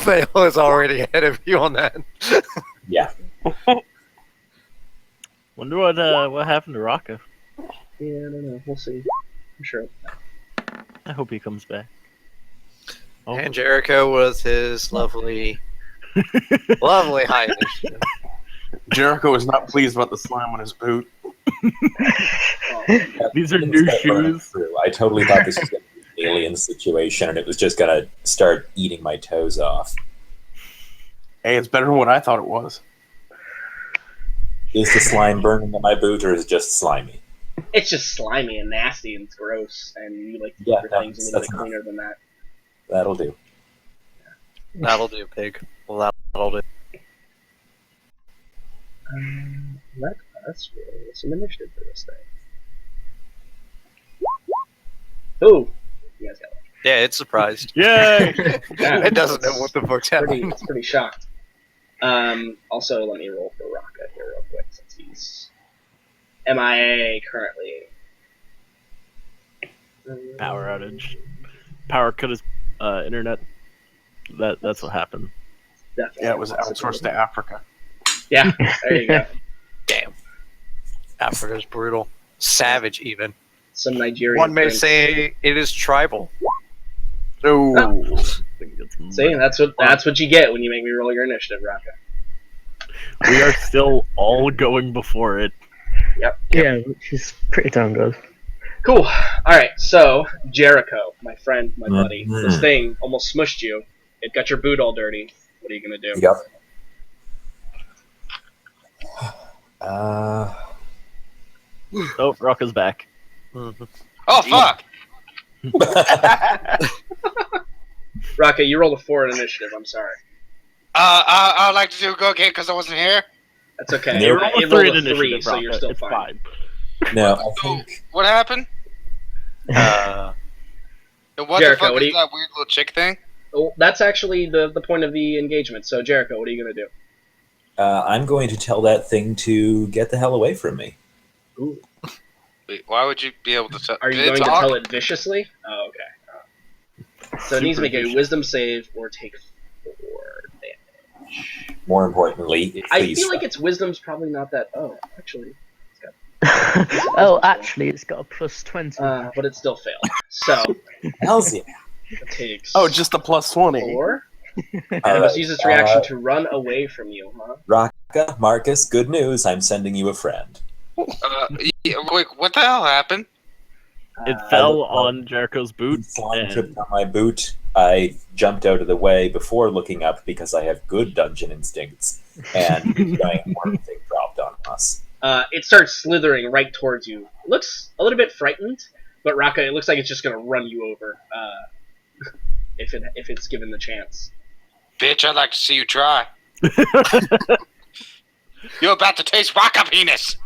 Fail is already ahead of you on that. Yeah. Wonder what happened to Rocco. Yeah, I don't know. We'll see. I'm sure. I hope he comes back. Oh. And Jericho was his lovely high initiative. Jericho is not pleased about the slime on his boot. These are new shoes. I totally thought this was going to be an alien situation, and it was just going to start eating my toes off. Hey, it's better than what I thought it was. Is the slime burning at my boot, or is it just slimy? It's just slimy and nasty and it's gross, and you like to keep Yeah, your no, things a little that's bit enough. cleaner than that. That'll do. That'll do, pig. Well, that'll do. Let us roll some initiative for this thing. Ooh, you guys got one. Yeah, it's surprised. Yay! Yeah, It doesn't know what the fuck's happening. It's pretty shocked. Also, let me roll for Rocka here real quick since he's MIA currently. Power outage. Power cut his internet. That's what happened. Definitely Yeah, it was outsourced to Africa. Yeah, there you go. Damn. Africa's brutal. Savage, even. Some Nigerian. One may prince. say it is tribal. Oh, See, that's what you get when you make me roll your initiative, Rocka. We are still all going before it. Yeah, which is pretty damn good. Cool. All right, so Jericho, my friend, my buddy, Mhm. this thing almost smushed you. It got your boot all dirty. What are you gonna do? Yep. Oh, Rocco's back. Mhm. Oh fuck! Rocka, you rolled a 4 in initiative. I'm sorry. I'd like to go again because I wasn't here. That's okay. Nope. It Roll a rolled 3 a in 3, initiative, so you're Rocco. still It's fine. No, I think What happened? Uh, And what Jericho, the fuck what do is you- that weird little chick thing? Well, that's actually the point of the engagement. So Jericho, what are you gonna do? I'm going to tell that thing to get the hell away from me. Ooh. Wait, why would you be able to tell? Are you Did it going to talk? tell it viciously? Oh, okay. So it needs to make a wisdom save or take 4 damage. More importantly, I please. feel like its wisdom's probably not that. Oh, actually, Oh, actually, it's got a plus 20. but it still failed. So Hells yeah. it takes. oh, just a plus 20. 4. And All it must right, use its reaction to run away from you, huh? Rocka, Marcus, good news. I'm sending you a friend. Yeah, wait, what the hell happened? It Uh, fell on Jericho's boot. Slime and- tripped on my boot. I jumped out of the way before looking up because I have good dungeon instincts, and the giant worm thing dropped on us. It starts slithering right towards you. It looks a little bit frightened, but Rocka, it looks like it's just gonna run you over. If it's given the chance. Bitch, I'd like to see you try. You're about to taste rocket penis.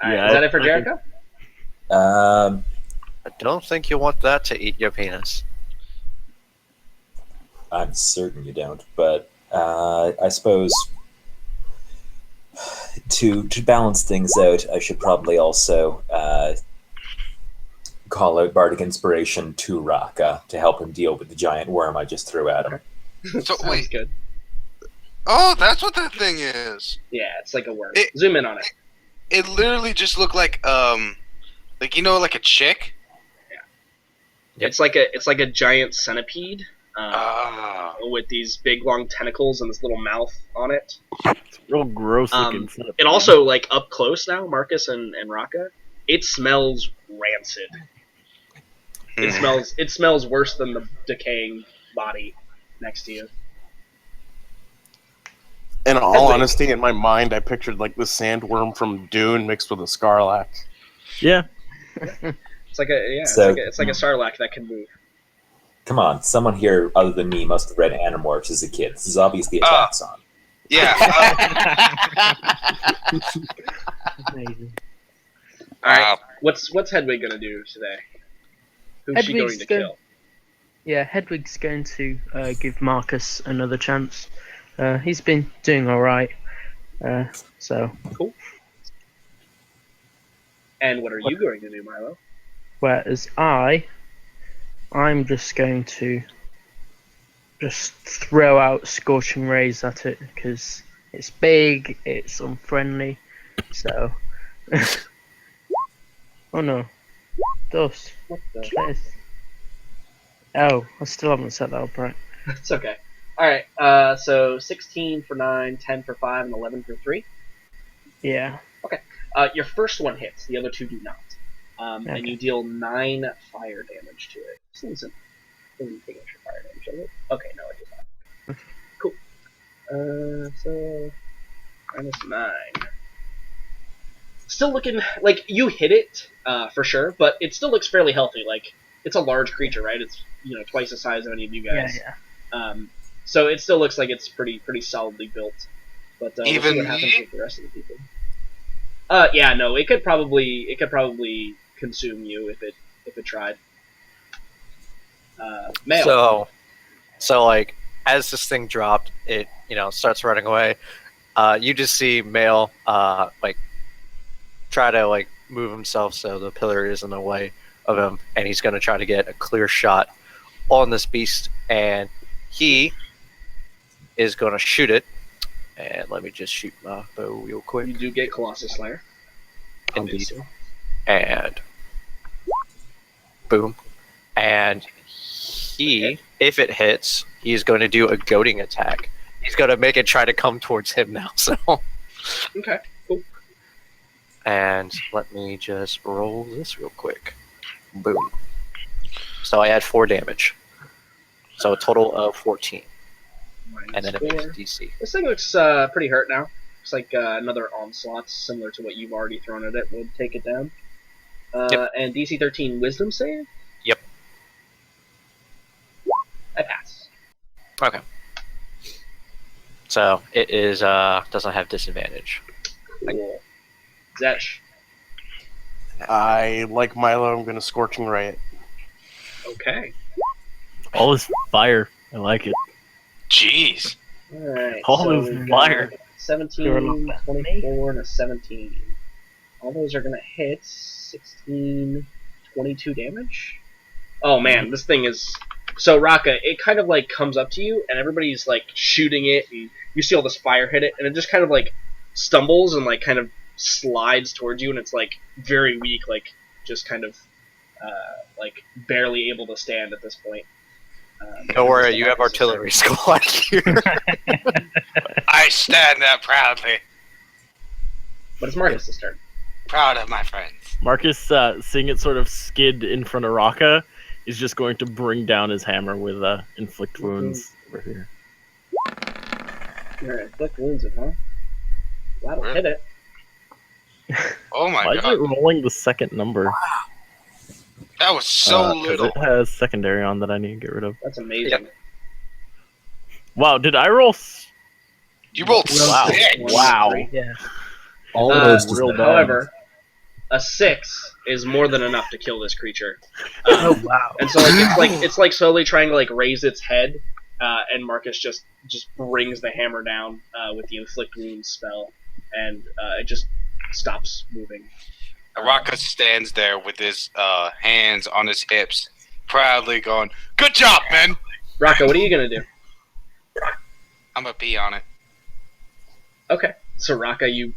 All right, Yeah, is that it for I think- Jericho? I don't think you want that to eat your penis. I'm certain you don't, but I suppose to balance things out, I should probably also call out Bardic Inspiration to Raka to help him deal with the giant worm I just threw at him. So Sounds wait. good. Oh, that's what that thing is. Yeah, it's like a worm. It- Zoom in on it. It literally just looked like like a chick. Yep. It's like a giant centipede with these big long tentacles and this little mouth on it. It's real gross looking. It also, like, up close now, Marcus and Raka, it smells rancid. It smells worse than the decaying body next to you. In all honesty, in my mind, I pictured like the sandworm from Dune mixed with a Scarlac. Yeah. It's like So- it's like a sarlacc that can move. Come on, someone here other than me must have read Animorphs as a kid. This is obviously a taxon. Yeah. Amazing. All right, what's Hedwig gonna do today? Who's she going Hedwig's to go- kill? Yeah, Hedwig's going to give Marcus another chance. He's been doing all right. So, Cool. And what are you going to do, Milo? whereas I'm just going to just throw out scorching rays at it because it's big, it's unfriendly. So, oh no, dust. What the? Yes. Oh, I still haven't set that up right. It's okay. All right. So 16 for 9, 10 for 5, and 11 for 3. Yeah. Your first one hits. The other two do not. And Okay. you deal 9 fire damage to it. Seems an extra fire damage, doesn't it? Okay, no, it does not. Cool. So -9. Still looking like you hit it for sure, but it still looks fairly healthy. Like, it's a large creature, right? It's twice the size of any of you Yeah, guys. yeah. So it still looks like it's pretty solidly built. But we'll see Even what happens me? with the rest of the people. Yeah, no, it could probably consume you if it tried. Male. So like as this thing dropped, it starts running away. You just see Male like try to like move himself so the pillar is in the way of him, and he's gonna try to get a clear shot on this beast, and he is gonna shoot it. And let me just shoot my bow real quick. You do get Colossus Slayer. Indeed. Obviously. And boom. And he, if it hits, he's going to do a goading attack. He's going to make it try to come towards him now. So, Okay, cool. and let me just roll this real quick. Boom. So I add 4 damage. So a total of 14. And then it makes -4. DC. This thing looks pretty hurt now. Looks like another onslaught similar to what you've already thrown at it would take it down. Yep. And DC 13 Wisdom save? Yep. I pass. Okay. So it is doesn't have disadvantage. Cool. Zesh. I, like Milo, I'm going to Scorching Ray it. Okay. All this fire. I like it. Jeez. Alright. All so this we've fire. got 17, You're a lot better than me. 24, and a 17. All those are going to hit 16, 22 damage. Oh man, this thing is... So Raka, it kind of like comes up to you, and everybody's like shooting it, and you see all this fire hit it, and it just kind of like stumbles and like kind of slides towards you, and it's like very weak, like just kind of like barely able to stand at this point. Don't worry, you have artillery squad here. I stand there proudly. But it's Marcus' turn. Proud of my friends. Marcus, seeing it sort of skid in front of Raka, is just going to bring down his hammer with inflict wounds over here. Alright, inflict wounds it, huh? That'll hit it. Oh my Why is god. it rolling the second number? That was so 'Cause little. it has secondary on that I need to get rid of. That's amazing. Yep. Wow, did I roll? You rolled Wow. 6. Wow. Yeah. Almost as real bad. bad. However, a 6 is more than enough to kill this creature. Oh wow! And so it's like slowly trying to like raise its head, and Marcus just brings the hammer down with the inflict wounds spell, and it just stops moving. Araka stands there with his hands on his hips, proudly going, "Good job, man." Raka, what are you gonna do? I'm gonna pee on it. Okay, so Raka, you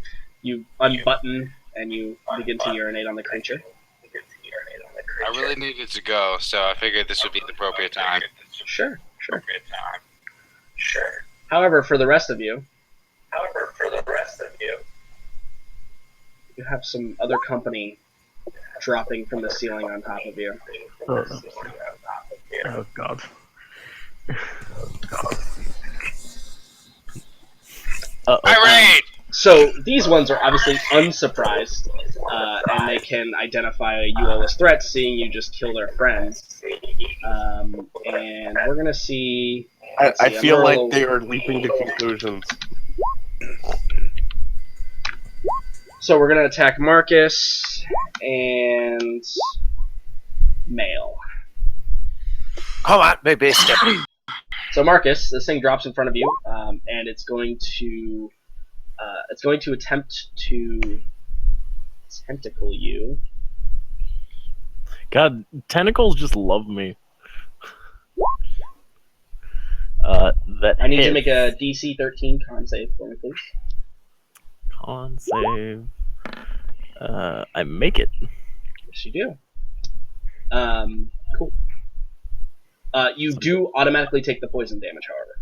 unbutton and you begin to urinate on the creature. I really needed to go, so I figured this would be the appropriate time. Sure. However, for the rest of you, you have some other company dropping from the ceiling on top of you. Oh god. Irate! So these ones are obviously unsurprised, and they can identify you all as threats, seeing you just kill their friends. And we're gonna see. I feel like they are leaping to conclusions. So we're gonna attack Marcus and Male. Come on, baby. So Marcus, this thing drops in front of you, and it's going to attempt to tentacle you. God, tentacles just love me. That I need you to hits. make a DC 13 con save for me, please. Con save. I make it. Yes, you do. Cool. You do automatically take the poison damage, however.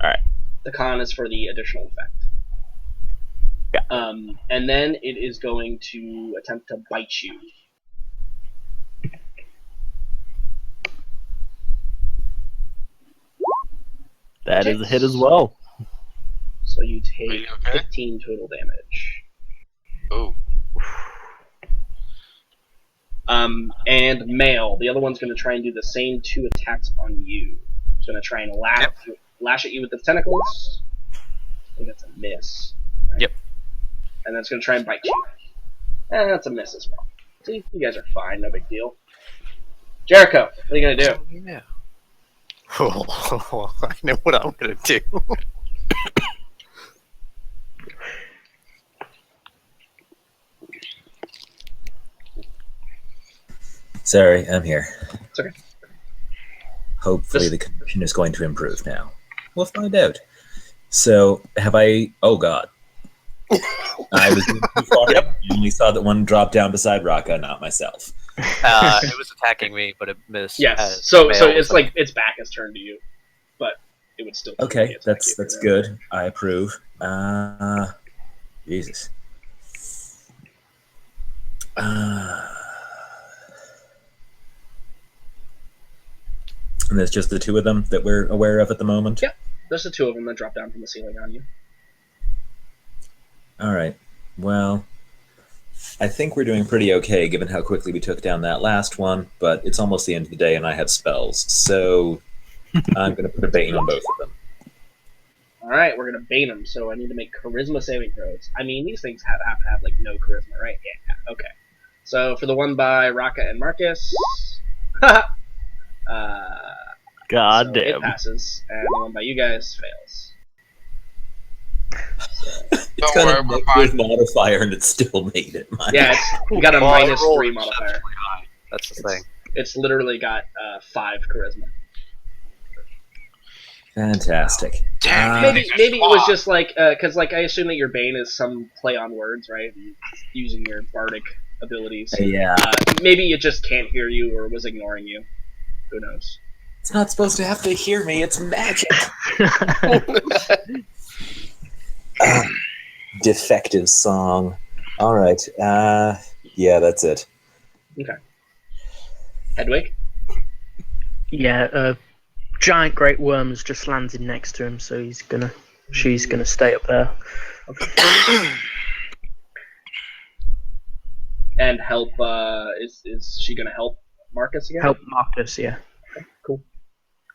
Alright. The con is for the additional effect. Yeah. And then it is going to attempt to bite you. That is a hit as well. So you Are take you okay? 15 total damage. Ooh. And Male, the other one's going to try and do the same 2 attacks on you. It's going to try and lash at you with the tentacles. I think that's a miss. Right? Yep. And then it's going to try and bite you. That's a miss as well. See, you guys are fine, no big deal. Jericho, what are you going to do? Yeah. I know what I'm gonna do. Sorry, I'm here. It's okay. Hopefully the condition is going to improve now. We'll find out. So, have I... Oh, God. I was too far. Yep. I only saw that one drop down beside Raka, not myself. It was attacking me, but it missed. Yes. So it's like its back is turned to you, but it would still. Okay, that's good. I approve. Jesus. And there's just the 2 of them that we're aware of at the moment? Yep. There's the 2 of them that drop down from the ceiling on you. All right. Well, I think we're doing pretty okay given how quickly we took down that last one, but it's almost the end of the day and I have spells, so I'm going to put a bane on both of them. Alright, we're going to bait them, so I need to make charisma saving throws. I mean, these things have to have, like, no charisma, right? Yeah, okay. So, for the one by Raka and Marcus... God so damn. it passes, and the one by you guys fails. It's Don't got worry, a we're negative fine. modifier and it still made it. Yeah, it's got a Well, I minus rolled 3 modifier. exceptionally high. That's the thing. It's literally got 5 charisma. Fantastic. Damn, Maybe these things are it was flawed. just like, because like I assume that your Bane is some play on words, right? Using your bardic abilities. Yeah. Maybe it just can't hear you or was ignoring you. Who knows? It's not supposed to have to hear me. It's magic. Defective song. All right. Yeah, that's it. Okay. Hedwig? Yeah, giant great worms just landed next to him, so she's gonna stay up there. And help, is she gonna help Marcus again? Help Marcus, yeah. Cool.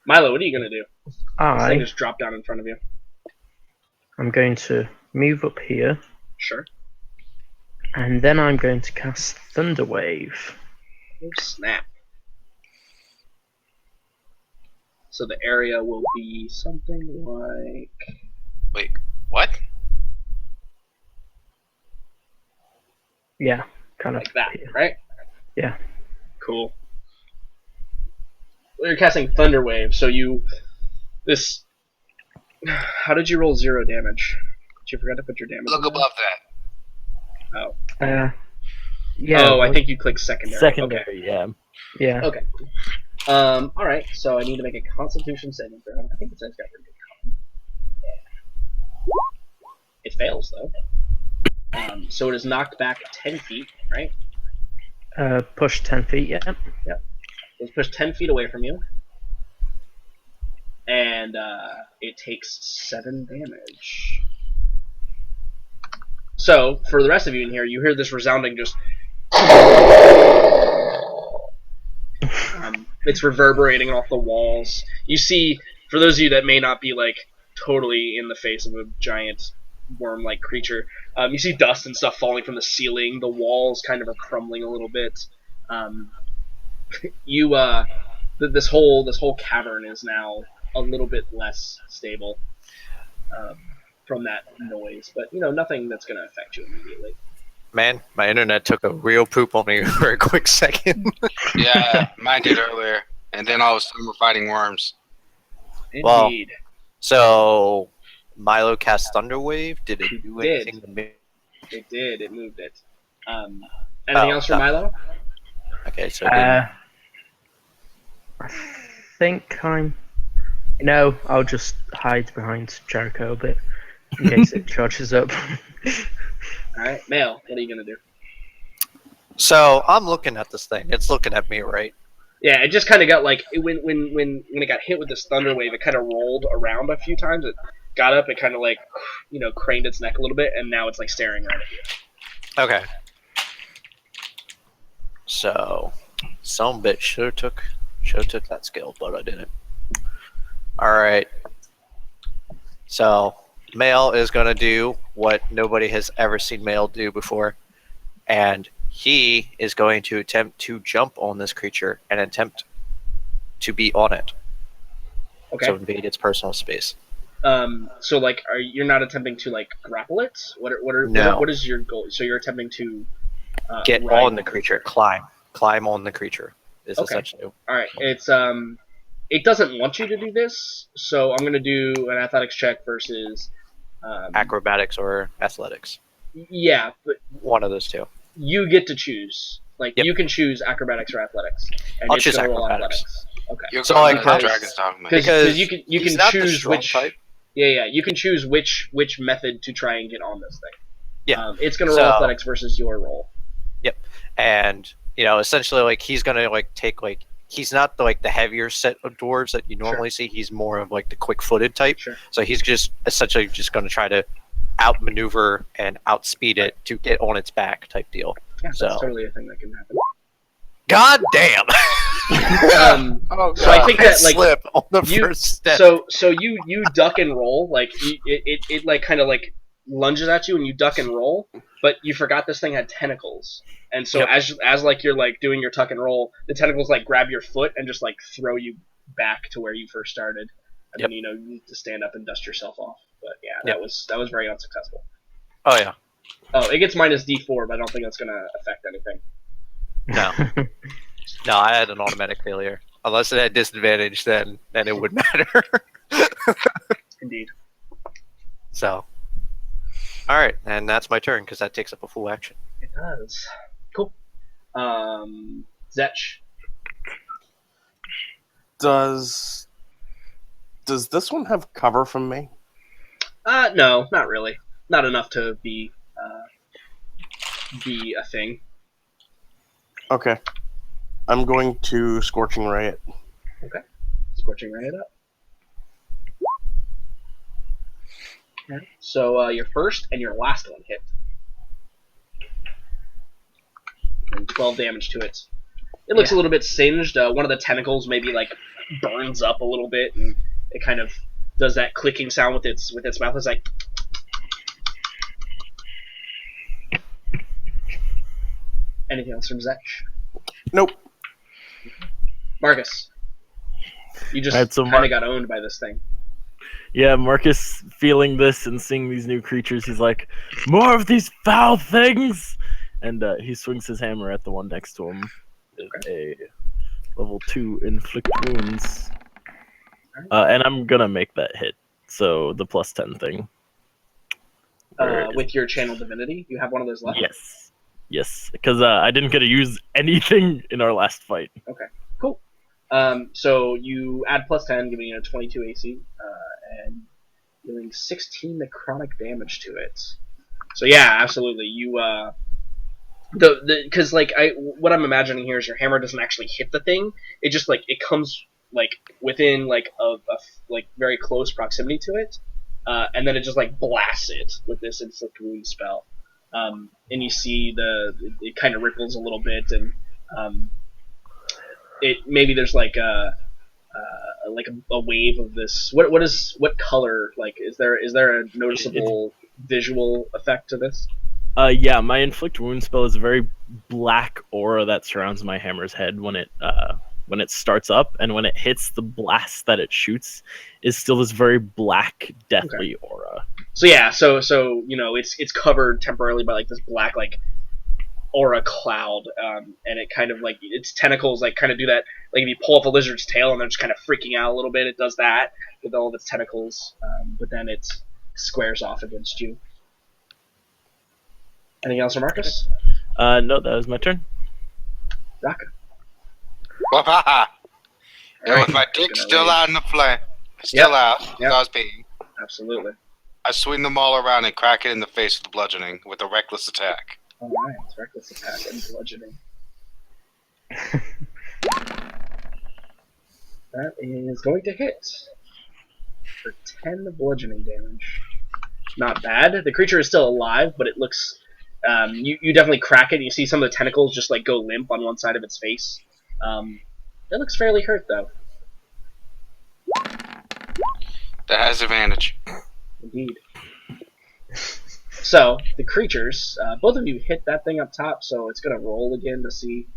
Milo, what are you gonna do? This thing I just dropped down in front of you. am going to move up here, Sure. And then I'm going to cast Thunder Wave. Oh, snap. So the area will be something like... Wait, what? Yeah, kind of like that, right? Yeah. Cool. Well, you're casting Thunder Wave, so you... This... How did you roll 0 damage? Did you forget to put your damage Look in there? above that. Oh. Yeah. Oh, I think you clicked secondary. Secondary, yeah. Yeah. Okay. Alright, so I need to make a Constitution saving throw. I think it says got pretty good con. It fails, though. So it is knocked back 10 feet, right? Push 10 feet, yeah. It's pushed 10 feet away from you. And it takes 7 damage. So, for the rest of you in here, you hear this resounding just... it's reverberating off the walls. You see, for those of you that may not be, like, totally in the face of a giant worm-like creature, you see dust and stuff falling from the ceiling. The walls kind of are crumbling a little bit. This whole cavern is now a little bit less stable from that noise, but nothing that's going to affect you immediately. Man, my internet took a real poop on me for a quick second. Yeah, mine did earlier. And then all of a sudden we're fighting worms. Well, Indeed. So, Milo cast Thunder Wave. Did it do anything to me? It did. It moved it. Anything else for Milo? Okay, so it didn't. I think I'm... No, I'll just hide behind Jericho a bit in case it charges up. Alright, Male, what are you going to do? So, I'm looking at this thing. It's looking at me, right? Yeah, it just kind of got like... When it got hit with this thunder wave, it kind of rolled around a few times. It got up, it kind of like, craned its neck a little bit, and now it's like staring right at you. Okay. So, some bit should have took that skill, but I didn't. Alright. So, Male is going to do what nobody has ever seen Male do before. And he is going to attempt to jump on this creature and attempt to be on it. Okay. So invade its personal space. So like, you're not attempting to like grapple it? No. What is your goal? So you're attempting to Get ride on the creature. Climb on the creature is Okay. essentially. All right. It's it doesn't want you to do this, so I'm gonna do an athletics check versus Acrobatics or athletics. Yeah, but One of those two. you get to choose. Like Yep. you can choose acrobatics or athletics, and I'll it's choose gonna roll acrobatics. athletics. Okay. You're So, going like, to the because- Dragon's Dogma. Because you can he's not the choose strong which type. Yeah, you can choose which method to try and get on this thing. Yeah. It's gonna roll So- athletics versus your roll. And essentially, like, he's gonna like take like he's not the heavier set of dwarves that you normally see. He's more of like the quick-footed type. Sure. So he's just essentially just gonna try to outmaneuver and outspeed it to get on its back type deal. Yeah, So- that's totally a thing that can happen. God damn! Oh, So I think that like slip on the you- first step. so you duck and roll, like it like kind of like lunges at you and you duck and roll, but you forgot this thing had tentacles, and so Yep. as like you're like doing your tuck and roll, the tentacles like grab your foot and just like throw you back to where you first started, and Yep. then you need to stand up and dust yourself off. But yeah, Yep. that was very unsuccessful. Oh yeah. Oh, it gets minus D4, but I don't think that's gonna affect anything. No. No, I had an automatic failure. Unless it had disadvantage, then it would matter. Indeed. So, all right, and that's my turn because that takes up a full action. It does. Cool. Zetch. Does this one have cover from me? No, not really. Not enough to be a thing. Okay. I'm going to Scorching Ray it. Scorching Ray it up. Okay. So your first and your last one hit. And 12 damage to it. It looks a little bit singed. One of the tentacles maybe like burns up a little bit, and it kind of does that clicking sound with its mouth. It's like Anything else from Zech? Nope. Marcus, you just Alright, so kind of got owned by this thing. Yeah, Marcus, feeling this and seeing these new creatures, he's like, "More of these foul things!" And he swings his hammer at the one next to him. A level 2 inflict wounds, and I'm gonna make that hit. So the +10 thing. With your channel divinity, you have one of those left. Yes, because I didn't get to use anything in our last fight. Okay, cool. So you add +10, giving you a 22 AC, and dealing 16 necrotic damage to it. So yeah, absolutely. You because what I'm imagining here is your hammer doesn't actually hit the thing. It just it comes within a very close proximity to it, and then it just blasts it with this inflict wound spell. And you see it kind of ripples a little bit, and it maybe there's a wave of this. What color is there a noticeable visual effect to this? Yeah, my inflict wound spell is a very black aura that surrounds my hammer's head when it starts up, and when it hits, the blast that it shoots is still this very black, deathly aura. So yeah, so it's covered temporarily by this black aura cloud, and it kind of its tentacles kind of do that. If you pull up a lizard's tail and they're just kind of freaking out a little bit, it does that with all of its tentacles, but then it squares off against you. Anything else for Marcus? No, that was my turn. Raka. With my dick still out in the flame. Still out. Yep. I was peeing. Absolutely. I swing them all around and crack it in the face with bludgeoning with a reckless attack. Alright, reckless attack and bludgeoning. That is going to hit for 10 bludgeoning damage. Not bad. The creature is still alive, but it looks... you definitely crack it, and you see some of the tentacles just go limp on one side of its face. It looks fairly hurt, though. That has advantage. Indeed. So, the creatures, both of you hit that thing up top, so it's going to roll again to see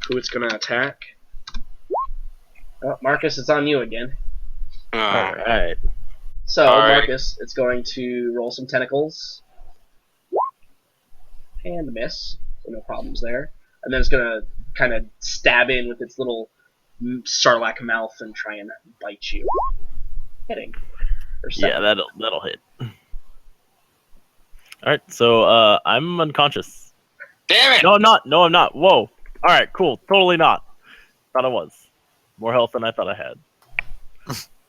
who it's going to attack. Oh, Marcus, it's on you again. Alright. So, Alright. Marcus, it's going to roll some tentacles. And miss, so no problems there. And then it's going to kind of stab in with its little sarlacc mouth and try and bite you. Hitting. For 7. Yeah, that'll hit. Alright, so I'm unconscious. Damn it! No, I'm not. Whoa. Alright, cool. Totally not. Thought I was. More health than I thought I had.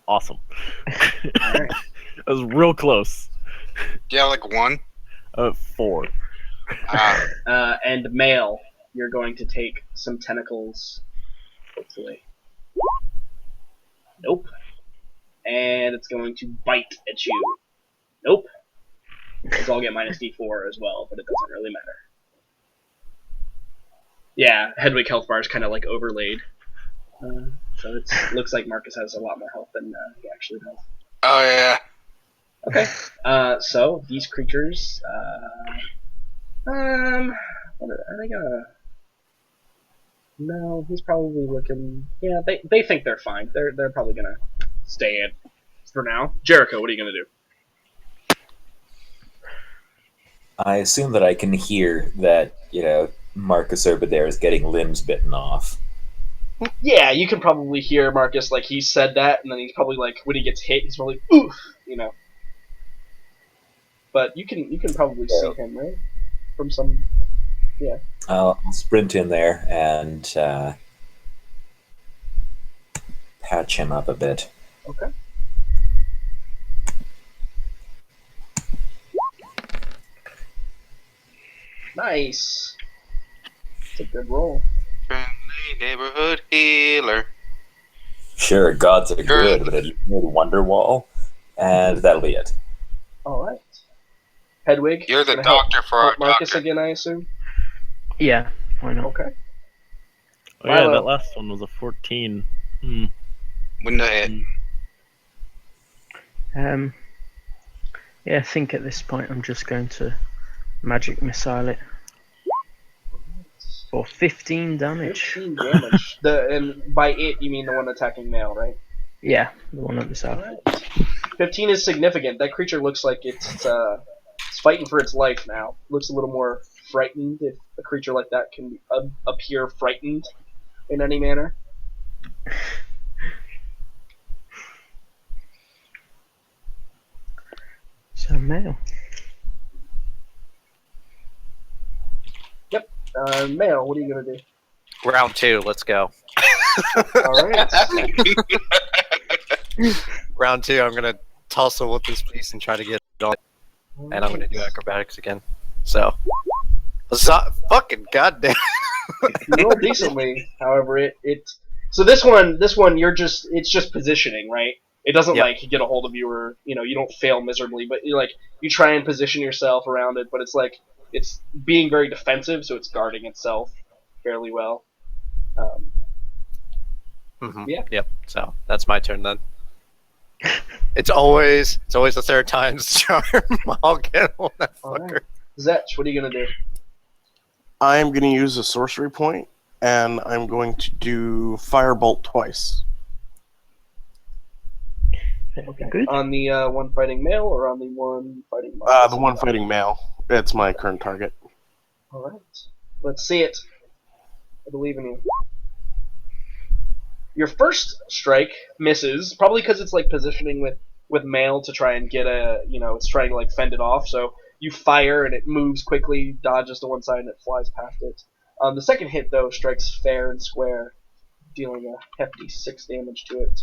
Awesome. Alright. That was real close. Do you have 1? 4. And male, you're going to take some tentacles. Hopefully. Nope. And it's going to bite at you. Nope. Those all get minus D4 as well, but it doesn't really matter. Yeah, Hedwig health bar is kind of overlaid. So it looks like Marcus has a lot more health than he actually does. Oh, yeah. Okay. So these creatures, are they gonna? No, he's probably looking. Yeah, they think they're fine. They're probably gonna stay in for now. Jericho, what are you gonna do? I assume that I can hear that, Marcus over there is getting limbs bitten off. Yeah, you can probably hear Marcus he said that, and then he's probably when he gets hit, he's probably oof, But you can probably see him, right? From some, yeah. I'll sprint in there and patch him up a bit. Okay. Nice. It's a good roll. Friendly neighborhood healer. Sure, gods are good, but it need Wonderwall, and that'll be it. All right. Hedwig. You're the gonna help doctor for our Marcus doctor. again, I assume. Yeah, why not? Okay. Oh yeah, Milo. that last one was a 14. Window hit. Yeah, I think at this point I'm just going to magic missile it. For 15 damage. 15 damage. And by it, you mean the one attacking male, right? Yeah, the one at the south. Alright. 15 is significant. That creature looks like it's fighting for its life now. Looks a little more frightened, if a creature like that can appear frightened in any manner. So male. Yep. Male, what are you going to do? Round 2, let's go. Alright. Round 2, I'm gonna tussle with this piece and try to get it on, and I'm gonna do acrobatics again. So, fucking goddamn. You roll decently, however, so this one, it's just positioning, right? It doesn't Yep. like get a hold of you, or you don't fail miserably, but you try and position yourself around it, but it's being very defensive, so it's guarding itself fairly well. Yeah. Yep. So that's my turn then. It's always the third time's charm. I'll get on that fucker. Alright. Zetch, what are you gonna do? I'm going to use a sorcery point, and I'm going to do Firebolt twice. Okay. Good. On the one fighting male, or on the one fighting The one fighting male. It's my current target. Alright. Let's see it. I believe in you. Your first strike misses, probably because it's like positioning with male to try and get it's trying to like fend it off. So you fire and it moves quickly, dodges to one side, and it flies past it. The second hit though strikes fair and square, dealing a hefty 6 damage to it.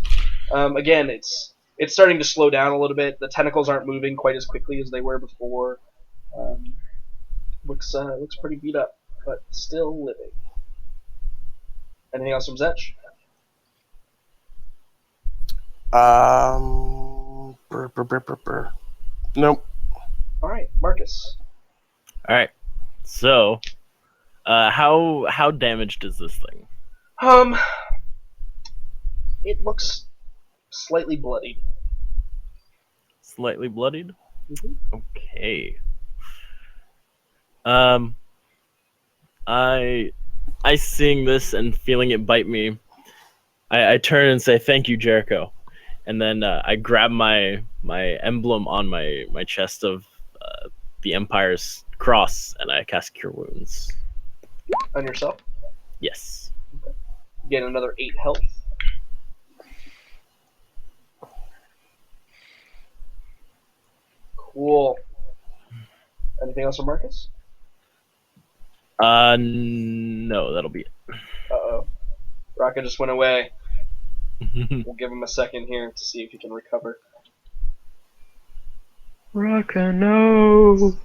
Again, it's starting to slow down a little bit. The tentacles aren't moving quite as quickly as they were before. Looks pretty beat up, but still living. Anything else from Zetch? Nope. All right, Marcus. All right. So, how damaged is this thing? It looks slightly bloodied. Slightly bloodied. Mhm. Okay. I seeing this and feeling it bite me. I turn and say, "Thank you, Jericho," and then I grab my emblem on my chest of the Empire's cross, and I cast Cure Wounds. On yourself. Yes. Get another 8 health. Cool. Anything else from Marcus? No, that'll be Uh-oh. Raka just went away. it. We'll give him a second here to see if he can recover. Raka, no.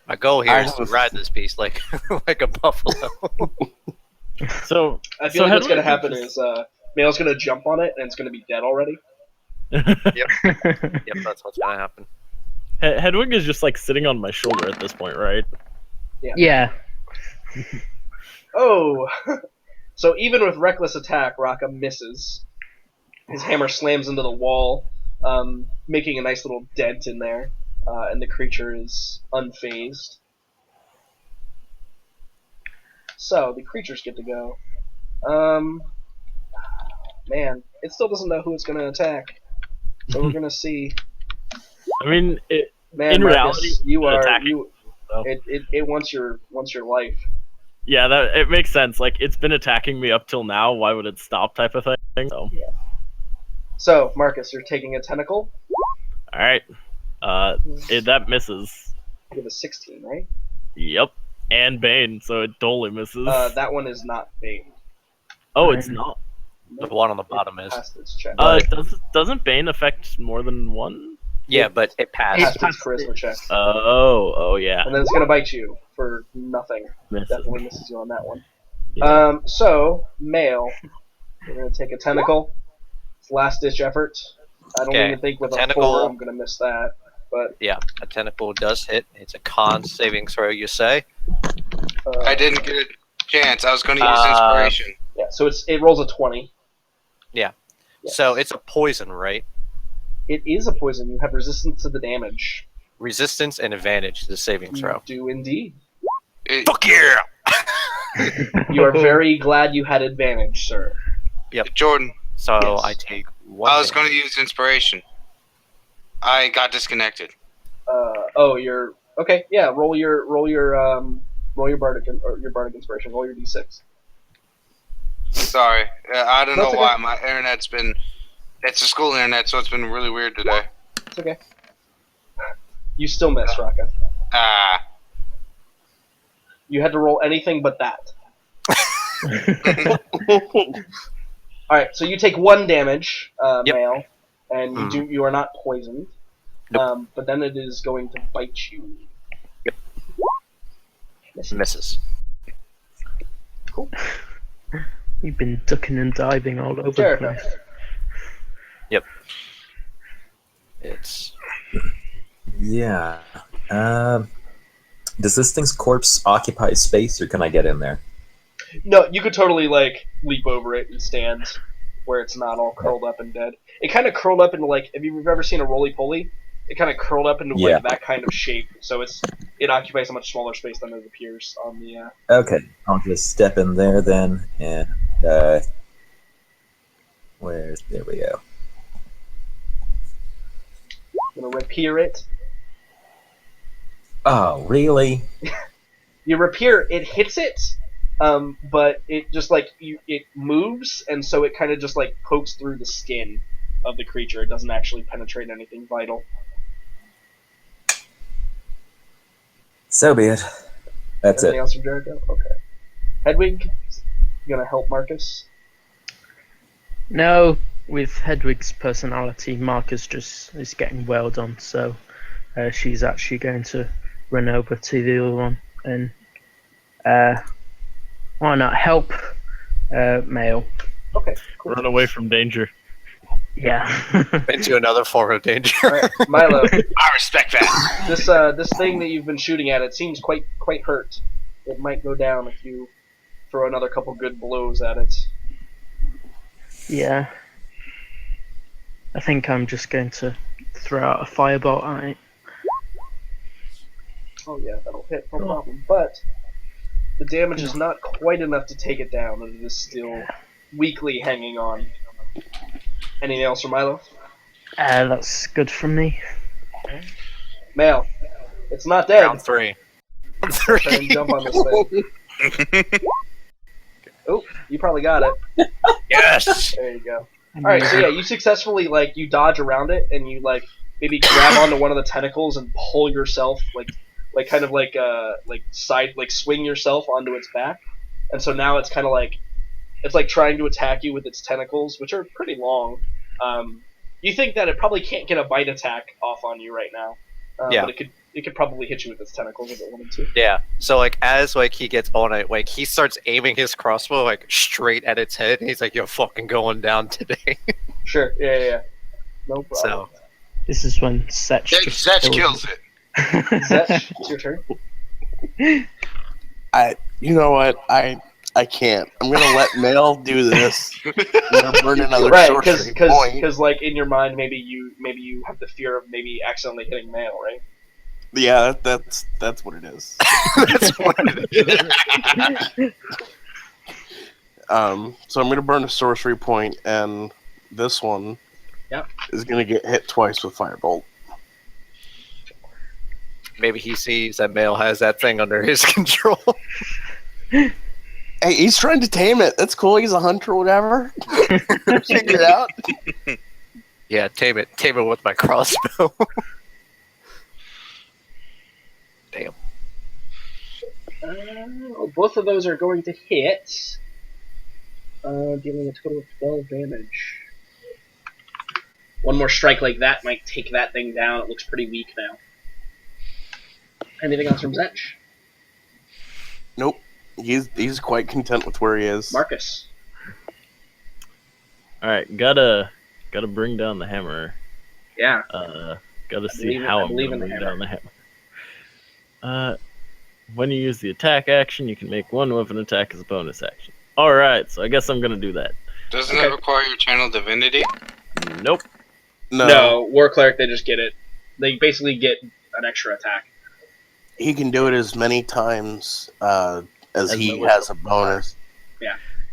My goal here I is to have a- ride this piece like like a buffalo. So I feel like how what's do going to I happen just- is Male's going to jump on it, and it's going to be dead already. Yep, that's what's gonna happen. Hedwig is just like sitting on my shoulder at this point, right? Yeah. Oh! So even with reckless attack, Raka misses. His hammer slams into the wall, making a nice little dent in there, and the creature is unfazed. So, the creatures get to go. Man, it still doesn't know who it's going to attack. So we're going to see. I mean, Man, In Marcus, reality, you are attacking, you. so. It wants your life. yeah, that it makes sense. Like it's been attacking me up till now. Why would it stop? Type of thing. So, So, Marcus, you're taking a tentacle. all right. That misses. You have a 16, right? Yep. And Bane, so it totally misses. That one is not Bane. oh, it's not. The one on the bottom is. Passed its check. Doesn't Bane affect more than one? Yeah, but it passed. Passed its charisma check. Oh yeah. And then it's going to bite you for nothing. Misses. Definitely misses you on that one. Yeah. So, male. We're going to take a tentacle. It's last-ditch effort. I don't Okay, even think with a tentacle. 4 I'm going to miss that. But Yeah, a tentacle does hit. It's a con saving throw, you say. I didn't get a chance. I was going to use inspiration. Yeah, so it rolls a 20. Yeah. Yes. So it's a poison, right? It is a poison. You have resistance to the damage. Resistance and advantage to the saving throw. You do indeed. Fuck yeah! You are very glad you had advantage, sir. Jordan, So Yes. I take one. I was going damage. to use inspiration. I got disconnected. You're okay. Yeah, roll your bardic or your bardic inspiration. Roll your d6. Sorry. I don't That's know okay. why. My internet's been... It's a school internet, so it's been really weird today. It's okay. You still missed, Raka. Ah. You had to roll anything but that. All right, so you take 1 damage, Yep. Male, and Mhm. you are not poisoned. Nope. But then it is going to bite you. Yep. Misses. Misses. You've been ducking and diving all over the Jericho. place. It's Yeah. Does this thing's corpse occupy space, or can I get in there? No, you could totally like leap over it and stand where it's not all curled up and dead. It kind of curled up into like, if you've ever seen a roly-poly, it kind of curled up into Yeah. like that kind of shape. So it occupies a much smaller space than it appears on the. Okay, I'll just step in there then, and there we go. Gonna rapier it. Oh, really? You rapier, it hits it, but it just like it moves, and so it kind of just like pokes through the skin of the creature. It doesn't actually penetrate anything vital. So be it. That's Anything it. else from Jericho? Okay. Hedwig, you gonna help Marcus? No, with Hedwig's personality, Marcus just is getting wailed on, so she's actually going to run over to the other one and why not help Male? Okay, cool. Run away from danger. Yeah. into another form of danger. All right, Milo, I respect that. this thing that you've been shooting at, it seems quite hurt. It might go down if you throw another couple good blows at it. Yeah. I think I'm just going to throw out a firebolt at it. Oh yeah, that'll hit, no problem. But the damage is not quite enough to take it down, and it is still weakly hanging on. Anything else from Milo? That's good from me. Male, it's not dead. Round 3. Try and jump on this thing. Oh, you probably got it. Yes. There you go. Alright, so yeah, you successfully, like, you dodge around it, and you, like, maybe grab onto one of the tentacles and pull yourself, swing yourself onto its back. And so now it's kind of like, it's like trying to attack you with its tentacles, which are pretty long. You think that it probably can't get a bite attack off on you right now. Yeah. But it could probably hit you with its tentacles if it wanted to. Yeah. So like as like he gets on it, like he starts aiming his crossbow like straight at its head, and he's like, "You're fucking going down today." Sure, yeah. No problem. So This is when Setch just Zetch kills it. Zetch, it's your turn. You know what? I can't. I'm gonna let Male do this. I'm gonna burn another Right, sorcery point. because like in your mind, maybe you have the fear of maybe accidentally hitting Male, right? Yeah, that's what it is. that's what it is. So I'm gonna burn a sorcery point, and this one is gonna get hit twice with firebolt. Maybe he sees that Male has that thing under his control. Hey, he's trying to tame it. That's cool. He's a hunter or whatever. Figure it out. Yeah, tame it with my crossbow. Damn. Both of those are going to hit, dealing a total of 12 damage. One more strike like that might take that thing down. It looks pretty weak now. Anything else from Zetch? Nope. He's quite content with where he is. Marcus. All right, gotta bring down the hammer. Yeah. Gotta see believe- how I I'm believe gonna in the bring down the hammer. When you use the attack action, you can make one weapon attack as a bonus action. All right, so I guess I'm gonna do that. Doesn't Okay. it require your channel divinity? Nope. No, War Cleric, they just get it. They basically get an extra attack. he can do it as many times as he Miller. has a bonus.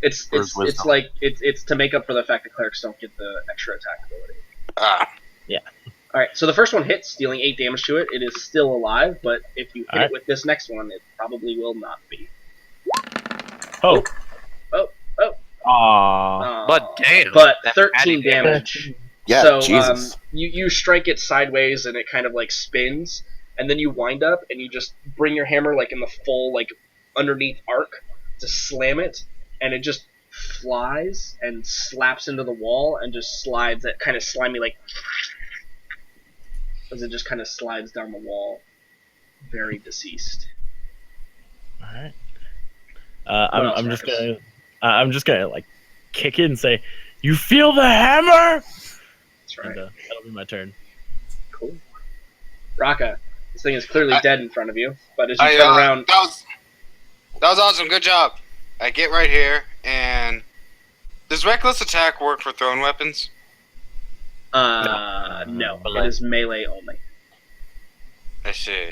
It's For his it's wisdom. like it's to make up for the fact that clerics don't get the extra attack ability. Ah, All right, so the first one hits, dealing 8 damage to it. It is still alive, but if you hit Alright. it with this next one, it probably will not be. Oh. Oh. Aw. But damn. But that 13 patty damage. Yeah, So Jesus. you strike it sideways and it kind of like spins, and then you wind up and you just bring your hammer like in the full like underneath arc to slam it, and it just flies and slaps into the wall and just slides that kind of slimy like as it just kind of slides down the wall, very deceased. All right. What else, I'm just Marcus? gonna like kick it and say, "You feel the hammer?" That's right. And, that'll be my turn. Cool. Raka, this thing is clearly I- dead in front of you, but as you I, turn around, that was awesome. Good job. I get right here, and does reckless attack work for thrown weapons? no, it is melee only. I see.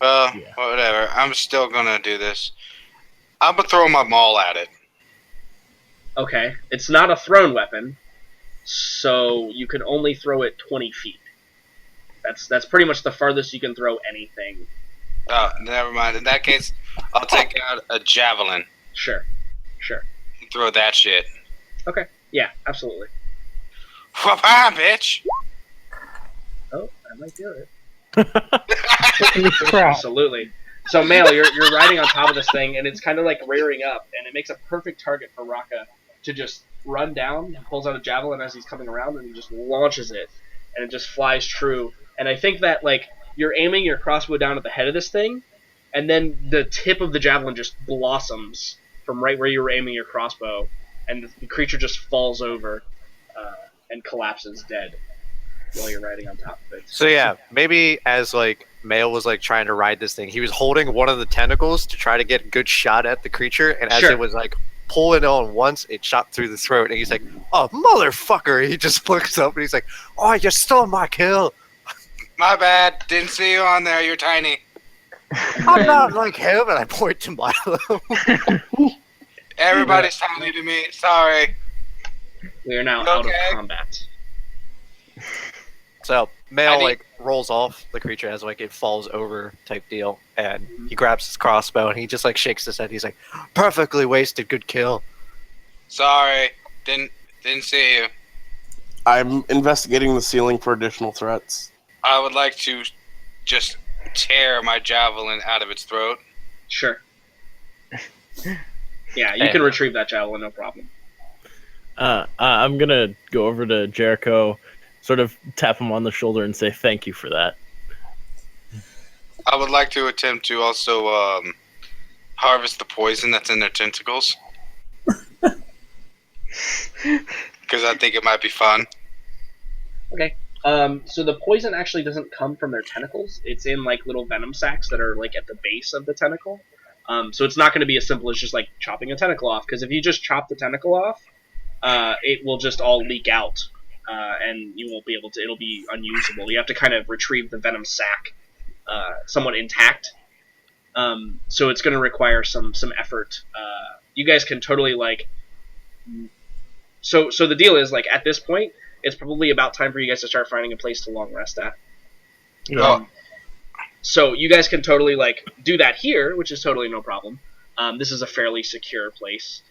Well, Yeah. whatever. I'm still gonna do this. I'm gonna throw my maul at it. Okay, it's not a thrown weapon, so you can only throw it 20 feet. That's pretty much the farthest you can throw anything. Oh, never mind. In that case, I'll take out a javelin Sure. and throw that shit. Yeah, absolutely. Wha-bam, bitch! Oh, I might do it. Holy crap. Absolutely. So, Mail, you're riding on top of this thing, and it's kind of like rearing up, and it makes a perfect target for Raka to just run down. He pulls out a javelin as he's coming around, and he just launches it, and it just flies true. And I think that like you're aiming your crossbow down at the head of this thing, and then the tip of the javelin just blossoms from right where you were aiming your crossbow, and the creature just falls over and collapses dead while you're riding on top of it. So yeah, maybe as like Mail was like trying to ride this thing, he was holding one of the tentacles to try to get a good shot at the creature, and as Sure. it was like pulling on once, it shot through the throat, and he's like, "Oh motherfucker!" He just looks up and he's like, "Oh, you stole my kill! My bad. Didn't see you on there. You're tiny. I'm not like him." And I point to Milo. Everybody's tiny to me. Sorry. We are now You out of okay? combat. So I Mail need- like rolls off the creature as like it falls over type deal, and he grabs his crossbow and he just like shakes his head. He's like, "Perfectly wasted, good kill." Sorry. Didn't see you. I'm investigating the ceiling for additional threats. I would like to just tear my javelin out of its throat. Sure. Yeah, you Hey. can retrieve that javelin, no problem. I'm gonna go over to Jericho, sort of tap him on the shoulder and say thank you for that. I would like to attempt to also harvest the poison that's in their tentacles. Because I think it might be fun. Okay. So the poison actually doesn't come from their tentacles. It's in like little venom sacs that are like at the base of the tentacle. So it's not going to be as simple as just like chopping a tentacle off. Because if you just chop the tentacle off, it will just all leak out, and you won't be able to. It'll be unusable. You have to kind of retrieve the venom sac, somewhat intact. So it's going to require some effort. You guys can totally like. So the deal is like at this point, it's probably about time for you guys to start finding a place to long rest at. Oh. So you guys can totally like do that here, which is totally no problem. This is a fairly secure place.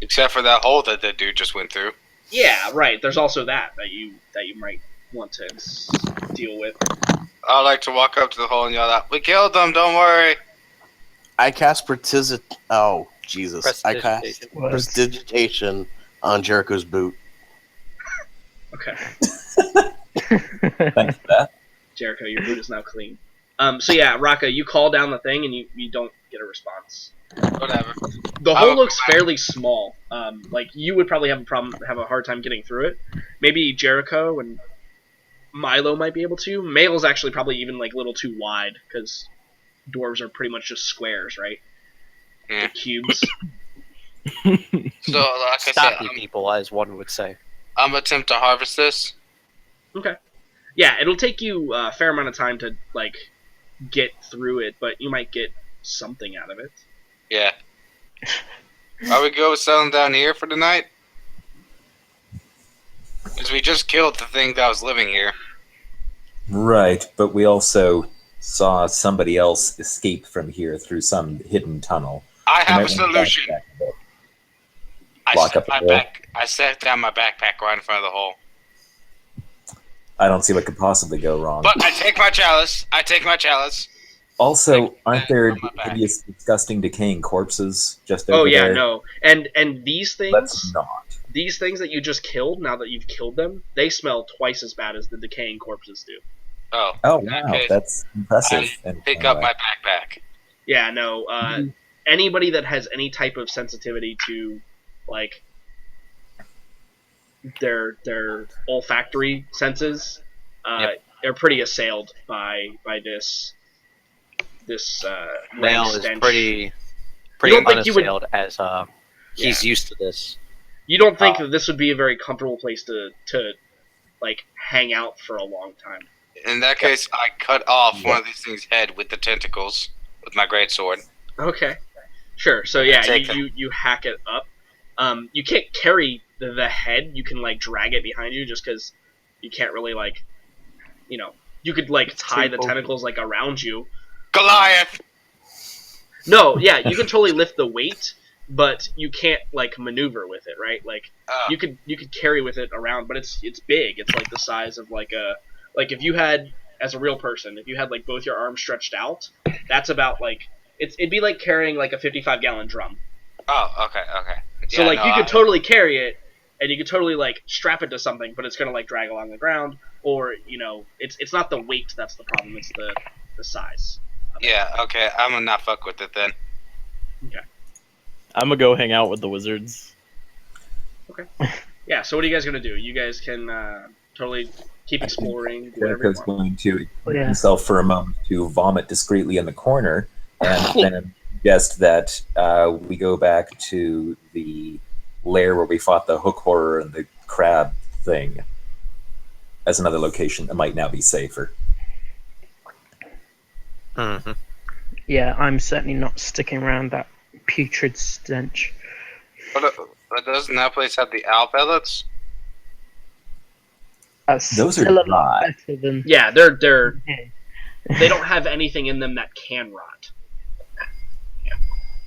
Except for that hole that dude just went through. Yeah, right. There's also that you might want to deal with. I like to walk up to the hole and yell out, "We killed them, don't worry." I cast Oh, Jesus. I cast Prestidigitation. Prestidigitation on Jericho's boot. Okay, Thanks for that. Jericho, your boot is now clean. So yeah, Raka, you call down the thing and you don't get a response. Whatever. The I hole will looks go back. fairly small. Like you would probably have a hard time getting through it. Maybe Jericho and Milo might be able to. Male's actually probably even like a little too wide because dwarves are pretty much just squares, right? Yeah. The cubes. So, like I said, Stocky people, as one would say. I'm gonna attempt to harvest this. Okay. Yeah, it'll take you a fair amount of time to like get through it, but you might get something out of it. Yeah. Are we go settling down here for the night? Because we just killed the thing that was living here. Right, but we also saw somebody else escape from here through some hidden tunnel. I We have a might wanna solution. back a bit. Lock up the hole. I set down my backpack right in front of the hole. I don't see what could possibly go wrong. But I take my chalice. Also, aren't there on my back. hideous, disgusting, decaying corpses just over Oh yeah, there? no. And these Let's things, not. these things that you just killed, now that you've killed them, they smell twice as bad as the decaying corpses do. Oh. Oh, in that wow, case, that's impressive. I pick up my backpack. Yeah, no. Anybody that has any type of sensitivity to, like, their olfactory senses, are pretty assailed by this Male rank is stench. pretty You don't think you would- unassailed as he's used to this. You don't think that this would be a very comfortable place to like hang out for a long time? In that case, I cut off one of these things' head with the tentacles with my greatsword. Okay, sure. So yeah, Take you hack it up. You can't carry the head. You can like drag it behind you, just because you can't really like, you could like tie the tentacles like around you. Goliath! No, yeah, you can totally lift the weight, but you can't like maneuver with it, right? Like you could carry with it around, but it's big. It's like the size of like if you had, as a real person, if you had like both your arms stretched out, that's about like it'd be like carrying like a 55-gallon drum. Oh, okay. So like you could totally carry it, and you could totally like strap it to something, but it's gonna like drag along the ground, or it's not the weight that's the problem, it's the size. Yeah, okay, I'm gonna not fuck with it then. Okay. I'm gonna go hang out with the wizards. Okay. Yeah. So what are you guys gonna do? You guys can totally keep exploring. Do whatever you Jericho's want. going to Yeah. himself for a moment to vomit discreetly in the corner, and then suggest that we go back to the lair where we fought the hook horror and the crab thing as another location that might now be safer. Mm-hmm. Yeah, I'm certainly not sticking around that putrid stench. But doesn't that place have the owl pellets? That's Those are still a lot dry. better than. Yeah, they don't have anything in them that can rot.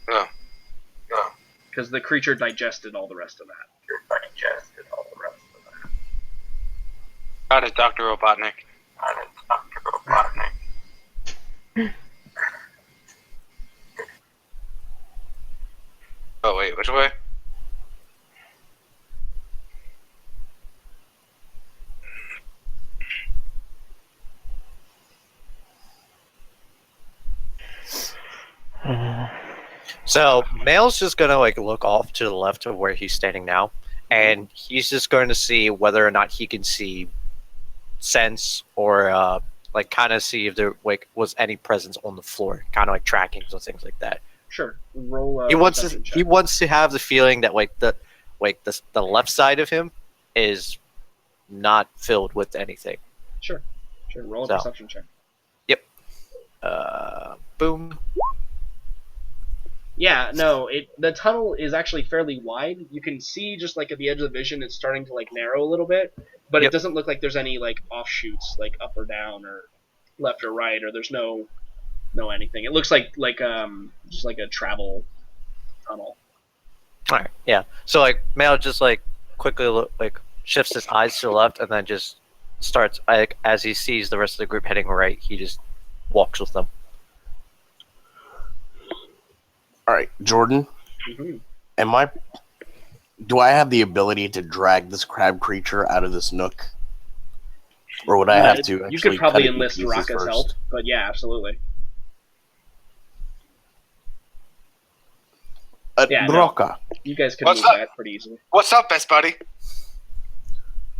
Oh. Because the creature digested all the rest of that. Got it, Dr. Robotnik. Oh, wait, which way? So Male's just gonna like look off to the left of where he's standing now, and he's just going to see whether or not he can see, sense, or like kind of see if there like was any presence on the floor, kind of like trackings or things like that. Sure. Roll a He wants perception check. he wants to have the feeling that the left side of him is not filled with anything. Sure. Roll a So. perception check. Boom. Yeah, no, the tunnel is actually fairly wide. You can see just like at the edge of the vision, it's starting to like narrow a little bit, but it Yep. doesn't look like there's any like offshoots, like up or down or left or right, or there's no anything. It looks like just like a travel tunnel. All right. Yeah. So like Male just like quickly like shifts his eyes to the left and then just starts like as he sees the rest of the group heading right, he just walks with them. All right, Jordan. Mm-hmm. Do I have the ability to drag this crab creature out of this nook, or would I have to? You Actually could probably cut it into enlist pieces Raka's first? help, but yeah, absolutely. Yeah, no. Roca, You guys could What's move up? that pretty easily. What's up, best buddy?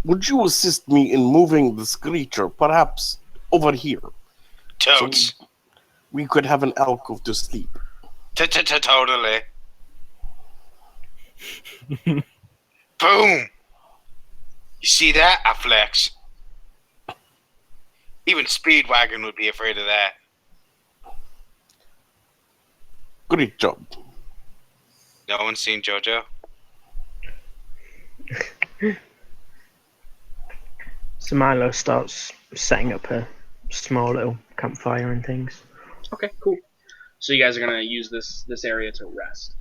would you assist me in moving this creature, perhaps over here? Totes. We could have an alcove to sleep. Totally. Boom! You see that? I flex. Even Speedwagon would be afraid of that. Good job. No one's seen JoJo? So Milo starts setting up a small little campfire and things. Okay, cool. So you guys are gonna use this area to rest.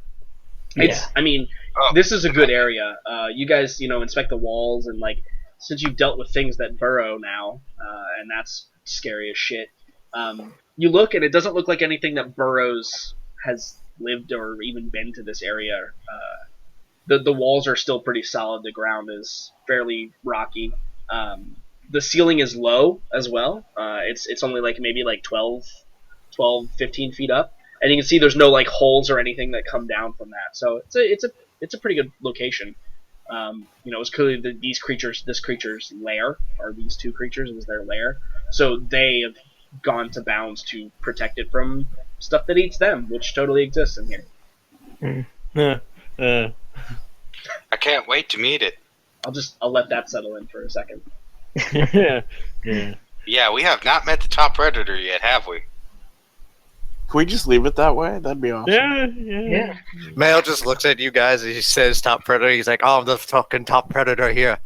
Yeah. I mean, Oh, this is a good area. You guys, inspect the walls and since you've dealt with things that burrow now, and that's scary as shit. You look and it doesn't look like anything that burrows has lived or even been to this area. The walls are still pretty solid. The ground is fairly rocky. The ceiling is low as well. It's only maybe 12, 15 feet up, and you can see there's no holes or anything that come down from that. So it's a pretty good location. It's clearly this creature's lair, or these two creatures, it was their lair. So they have gone to bounds to protect it from stuff that eats them, which totally exists in here. I can't wait to meet it. I'll let that settle in for a second. Yeah. Yeah, we have not met the top predator yet, have we? Can we just leave it that way? That'd be awesome. Yeah. Mail just looks at you guys and he says top predator. He's like, oh, I'm the fucking top predator here.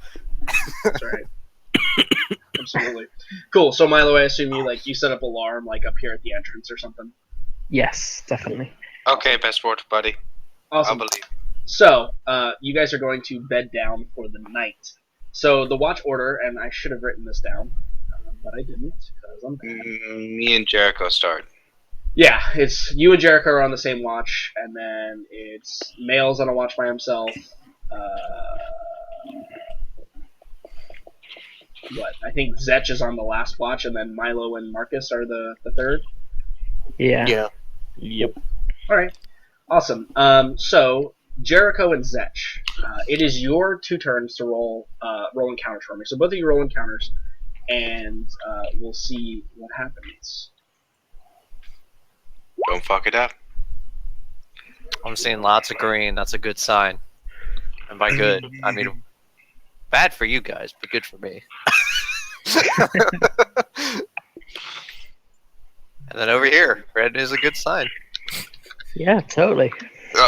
That's right. Absolutely. Cool. So Milo, I assume you set up alarm up here at the entrance or something. Yes, definitely. Okay, best sport, buddy. I Awesome. believe. So, you guys are going to bed down for the night. So the watch order, and I should have written this down, but I didn't because I'm bad. Me and Jericho start. Yeah, it's you and Jericho are on the same watch, and then it's Male's on a watch by himself. I think Zetch is on the last watch, and then Milo and Marcus are the third. Yeah. Yep. All right, awesome. So Jericho and Zetch, it is your two turns to roll encounters for me. So both of you roll encounters, and we'll see what happens. Don't fuck it up. I'm seeing lots of green. That's a good sign. And by good, I mean bad for you guys, but good for me. And then over here, red is a good sign. Yeah, totally.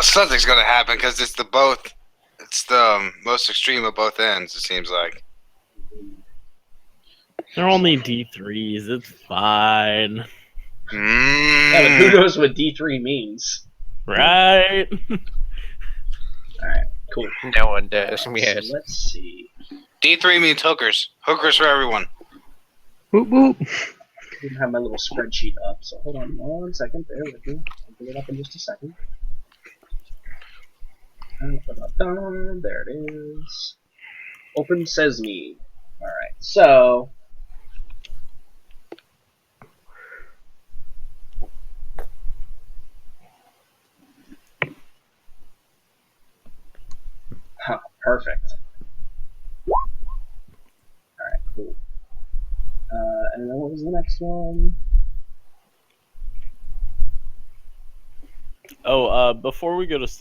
Something's gonna happen because it's the most extreme of both ends. It seems like. They're only D3s. It's fine. Yeah, but who knows what D3 means? Right? Alright, cool. No one does. So Yes. let's see. D3 means hookers. Hookers for everyone. Whoop whoop. I didn't have my little spreadsheet up, so hold on 1 second. Bear with me. I'll bring it up in just a second. There it is. Open Sesame. Alright, so... Huh, perfect. Alright, cool. And then what was the next one? Oh, before we go to sleep,